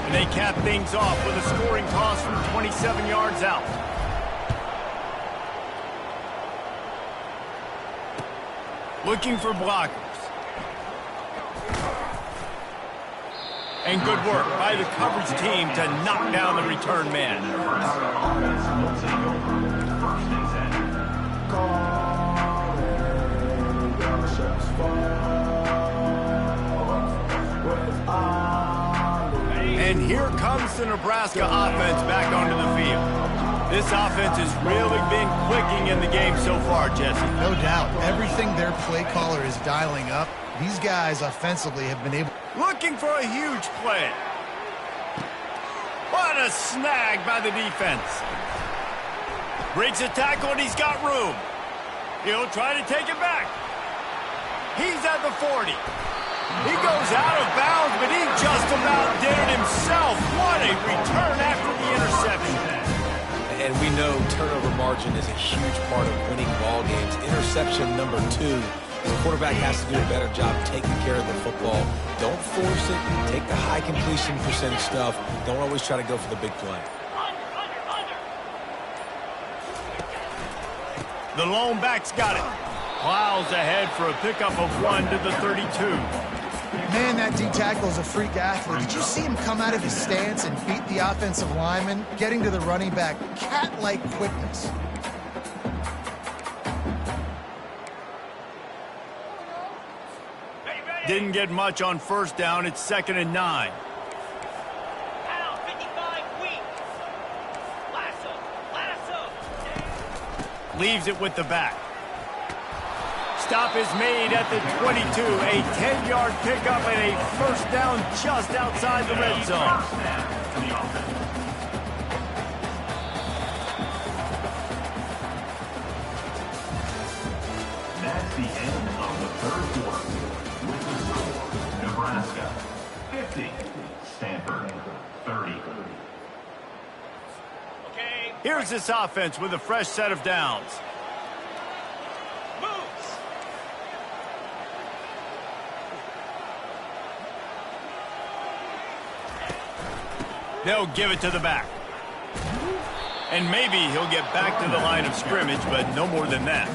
And they cap things off with a scoring toss from 27 yards out. Looking for blockers. And good work by the coverage team to knock down the return man. And here comes the Nebraska offense back onto the field. This offense has really been clicking in the game so far, Jesse. No doubt. Everything their play caller is dialing up, these guys offensively have been able... Looking for a huge play. What a snag by the defense. Breaks a tackle and he's got room. He'll try to take it back. He's at the 40. He goes out of bounds, but he just about did it himself. What a return after the interception. And we know turnover margin is a huge part of winning ball games. Interception number 2. The quarterback has to do a better job taking care of the football. Don't force it. Take the high completion percentage stuff. Don't always try to go for the big play. The lone back's got it. Plows ahead for a pickup of 1 to the 32. Man, that D tackle is a freak athlete. Did you see him come out of his stance and beat the offensive lineman, getting to the running back? Cat-like quickness. Didn't get much on first down. It's 2nd and 9. Out, 55 weak. Lasso. Leaves it with the back. Stop is made at the 22. A 10-yard pickup and a first down just outside the red zone. That's the end of the third quarter. With the score, Nebraska 50, Stanford 30. Okay. Here's this offense with a fresh set of downs. Moves. They'll give it to the back. And maybe he'll get back to the line of scrimmage, but no more than that.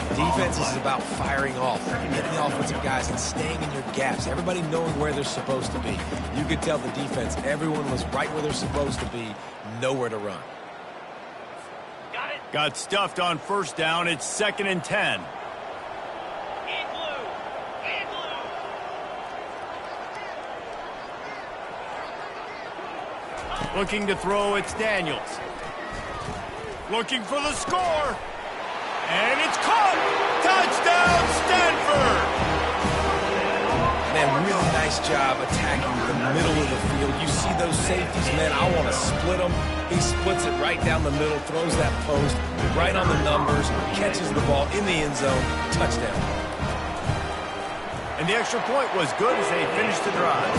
Defense is about firing off, getting the offensive guys and staying in your gaps. Everybody knowing where they're supposed to be. You could tell the defense, everyone was right where they're supposed to be, nowhere to run. Got it. Got stuffed on first down. It's 2nd and 10. In blue. Looking to throw, it's Daniels. Looking for the score. And it's caught. Touchdown, Stanford. Man, really nice job attacking the middle of the field. You see those safeties, man, I want to split them. He splits it right down the middle, throws that post, right on the numbers, catches the ball in the end zone. Touchdown. And the extra point was good as they finished the drive.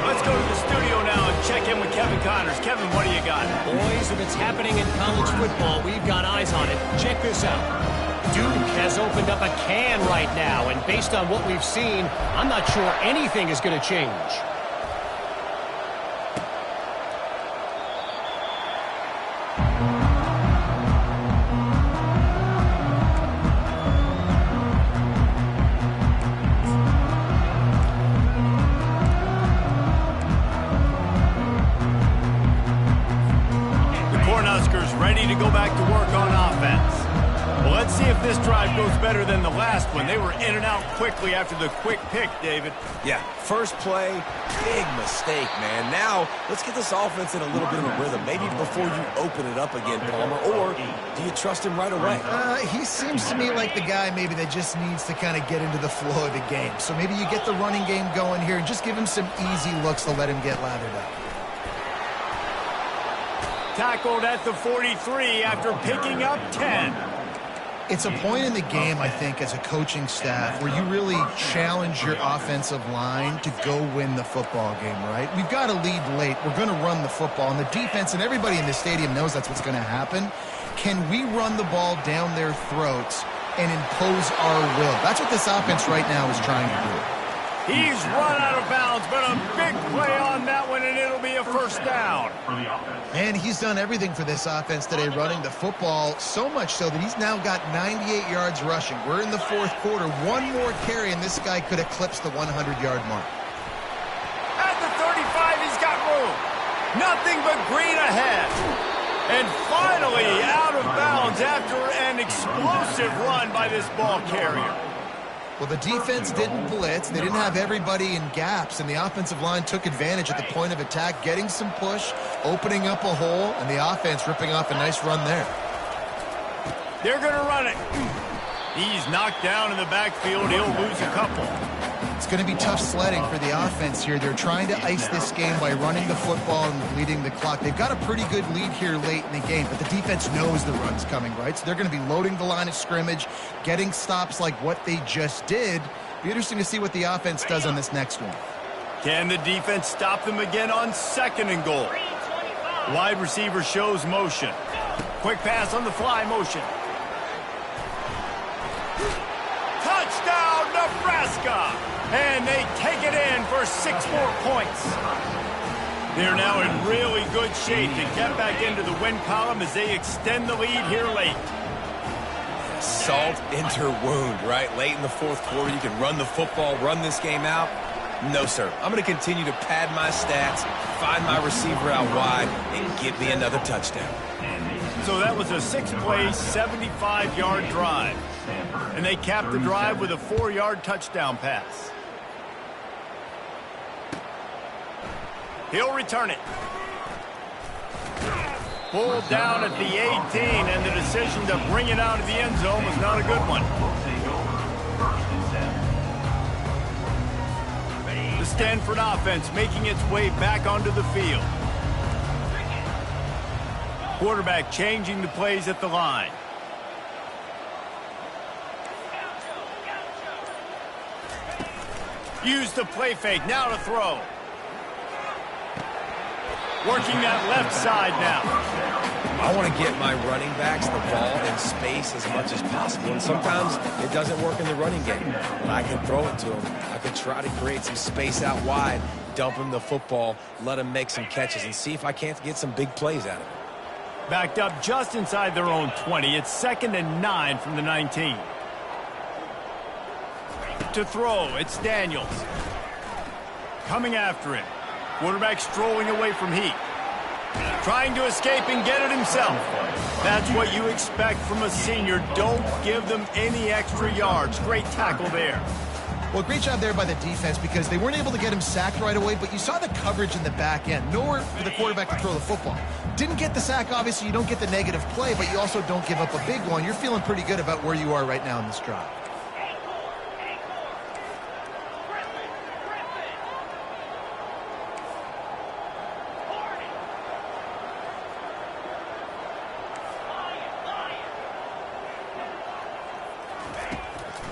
Let's go to the studio now and check in with Kevin Connors. Kevin, what do you got? Boys, if it's happening in college football, we've got eyes on it. Check this out. Duke has opened up a can right now, and based on what we've seen, I'm not sure anything is going to change. Ready to go back to work on offense. Well, let's see if this drive goes better than the last one. They were in and out quickly after the quick pick, David. Yeah, first play, big mistake, man. Now, let's get this offense in a little bit of a rhythm. Maybe before you open it up again, Palmer, or do you trust him right away? He seems to me like the guy maybe that just needs to kind of get into the flow of the game. So maybe you get the running game going here and just give him some easy looks to let him get lathered up. Tackled at the 43 after picking up 10. It's a point in the game, I think, as a coaching staff where you really challenge your offensive line to go win the football game, right? We've got to lead late. We're going to run the football. And the defense and everybody in the stadium knows that's what's going to happen. Can we run the ball down their throats and impose our will? That's what this offense right now is trying to do. He's run out of bounds, but a big play on that one, and it'll be a first down. And he's done everything for this offense today, running the football, so much so that he's now got 98 yards rushing. We're in the fourth quarter. One more carry, and this guy could eclipse the 100-yard mark. At the 35, he's got room. Nothing but green ahead. And finally out of bounds after an explosive run by this ball carrier. Well, the defense didn't blitz. They didn't have everybody in gaps, and the offensive line took advantage at the point of attack, getting some push, opening up a hole, and the offense ripping off a nice run there. They're going to run it. He's knocked down in the backfield. He'll lose a couple. It's going to be tough sledding for the offense here. They're trying to ice this game by running the football and bleeding the clock. They've got a pretty good lead here late in the game, but the defense knows the run's coming, right? So they're going to be loading the line of scrimmage, getting stops like what they just did. Be interesting to see what the offense does on this next one. Can the defense stop them again on 2nd and goal? Wide receiver shows motion. Quick pass on the fly motion. Touchdown, Nebraska! And they take it in for 6 more points. They're now in really good shape to get back into the win column as they extend the lead here late. Salt into wound, right? Late in the 4th quarter, you can run the football, run this game out. No, sir. I'm going to continue to pad my stats, find my receiver out wide, and get me another touchdown. So that was a 6-play, 75-yard drive. And they capped the drive with a 4-yard touchdown pass. He'll return it. Pulled down at the 18, and the decision to bring it out of the end zone was not a good one. The Stanford offense making its way back onto the field. Quarterback changing the plays at the line. Use the play fake, now to throw. Working that left side now. I want to get my running backs the ball in space as much as possible. And sometimes it doesn't work in the running game. But I can throw it to them. I can try to create some space out wide, dump him the football, let him make some catches, and see if I can't get some big plays out of it. Backed up just inside their own 20. It's 2nd and 9 from the 19. To throw, it's Daniels. Coming after him. Quarterback strolling away from heat. Trying to escape and get it himself. That's what you expect from a senior. Don't give them any extra yards. Great tackle there. Well, great job there by the defense because they weren't able to get him sacked right away, but you saw the coverage in the back end. Nowhere for the quarterback to throw the football. Didn't get the sack, obviously. You don't get the negative play, but you also don't give up a big one. You're feeling pretty good about where you are right now in this drive.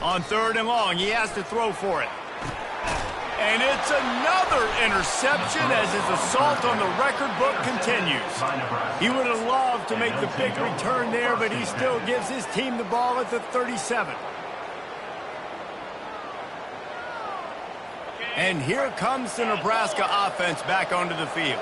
On 3rd and long, he has to throw for it. And it's another interception as his assault on the record book continues. He would have loved to make the big return there, but he still gives his team the ball at the 37. And here comes the Nebraska offense back onto the field.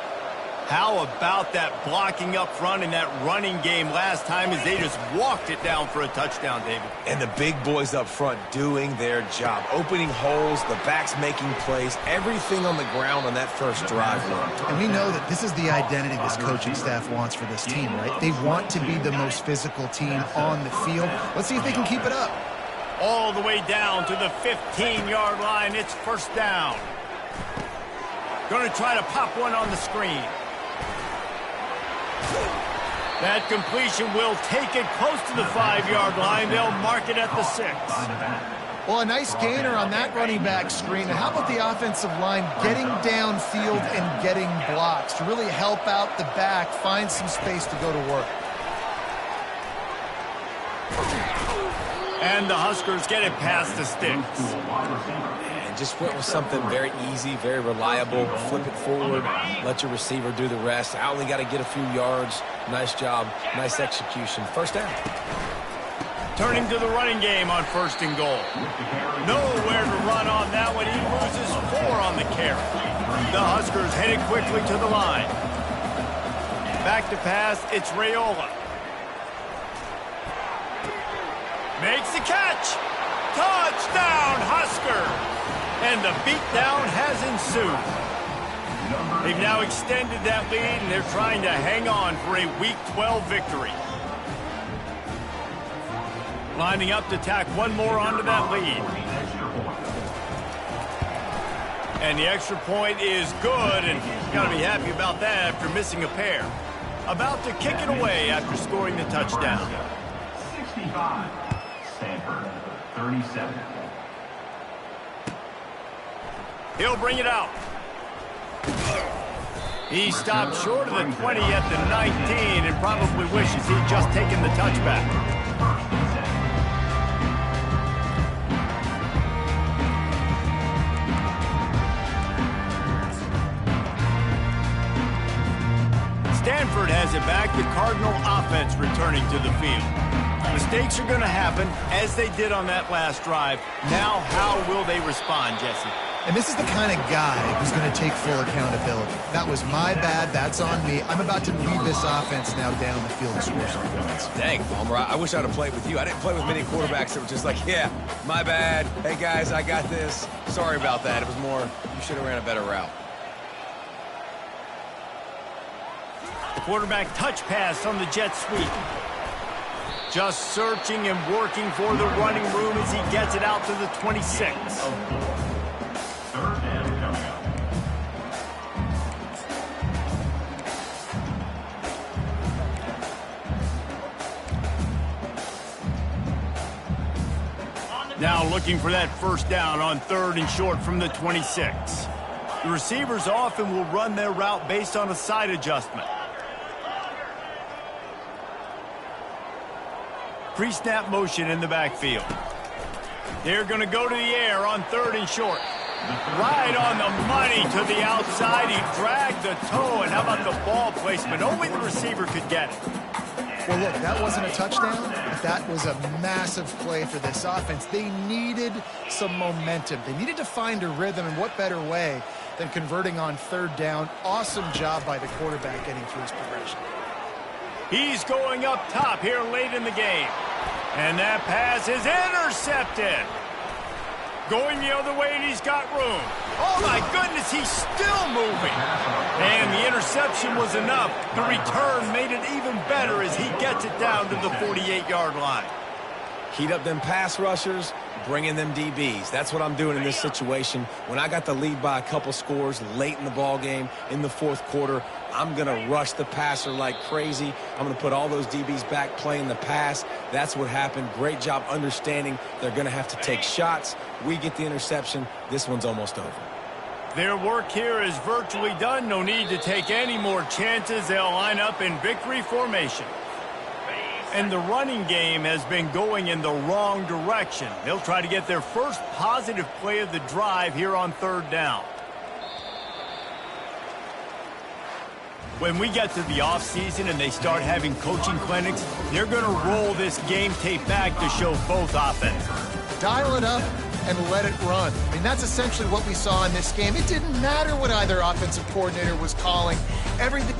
How about that blocking up front and that running game last time as they just walked it down for a touchdown, David? And the big boys up front doing their job, opening holes, the backs making plays, everything on the ground on that first drive. And we know that this is the identity this coaching staff wants for this team, right? They want to be the most physical team on the field. Let's see if they can keep it up. All the way down to the 15-yard line. It's 1st down. Going to try to pop one on the screen. That completion will take it close to the 5-yard line. They'll mark it at the 6. Well, a nice gainer on that running back screen. And how about the offensive line getting downfield and getting blocks to really help out the back, find some space to go to work. And the Huskers get it past the sticks. And just went with something very easy, very reliable. Flip it forward, let your receiver do the rest. I only got to get a few yards. Nice job, nice execution. 1st down. Turning to the running game on 1st and goal. Nowhere to run on that one. He loses 4 on the carry. The Huskers headed quickly to the line. Back to pass, it's Raiola. Makes the catch. Touchdown, Husker. And the beatdown has ensued. They've now extended that lead, and they're trying to hang on for a Week 12 victory. Lining up to tack one more onto that lead. And the extra point is good, and you got to be happy about that after missing a pair. About to kick it away after scoring the touchdown. 65. Stanford, 37. He'll bring it out. He stopped short of the 20 at the 19 and probably wishes he'd just taken the touchback. Stanford has it back, the Cardinal offense returning to the field. Mistakes are going to happen, as they did on that last drive. Now, how will they respond, Jesse? And this is the kind of guy who's going to take full accountability. That was my bad. That's on me. I'm about to lead this offense now down the field and score some points. Dang, Palmer, I wish I'd have played with you. I didn't play with many quarterbacks that were just like, yeah, my bad. Hey, guys, I got this. Sorry about that. It was more, you should have ran a better route. Quarterback touch pass on the jet sweep. Just searching and working for the running room as he gets it out to the 26. Third down coming up. Now looking for that first down on 3rd and short from the 26. The receivers often will run their route based on a side adjustment. Pre-snap motion in the backfield. They're going to go to the air on 3rd and short. Right on the money to the outside. He dragged the toe, and how about the ball placement? Only the receiver could get it. Well, look, that wasn't a touchdown, but that was a massive play for this offense. They needed some momentum. They needed to find a rhythm, and what better way than converting on 3rd down. Awesome job by the quarterback getting through his progression. He's going up top here late in the game. And that pass is intercepted. Going the other way, and he's got room. Oh, my goodness, he's still moving. And the interception was enough. The return made it even better as he gets it down to the 48-yard line. Heat up them pass rushers, bring in them DBs. That's what I'm doing in this situation. When I got the lead by a couple scores late in the ball game, in the 4th quarter, I'm going to rush the passer like crazy. I'm going to put all those DBs back playing the pass. That's what happened. Great job understanding they're going to have to take shots. We get the interception. This one's almost over. Their work here is virtually done. No need to take any more chances. They'll line up in victory formation. And the running game has been going in the wrong direction. They'll try to get their first positive play of the drive here on 3rd down. When we get to the offseason and they start having coaching clinics, they're going to roll this game tape back to show both offenses. Dial it up and let it run. I mean, that's essentially what we saw in this game. It didn't matter what either offensive coordinator was calling. Everything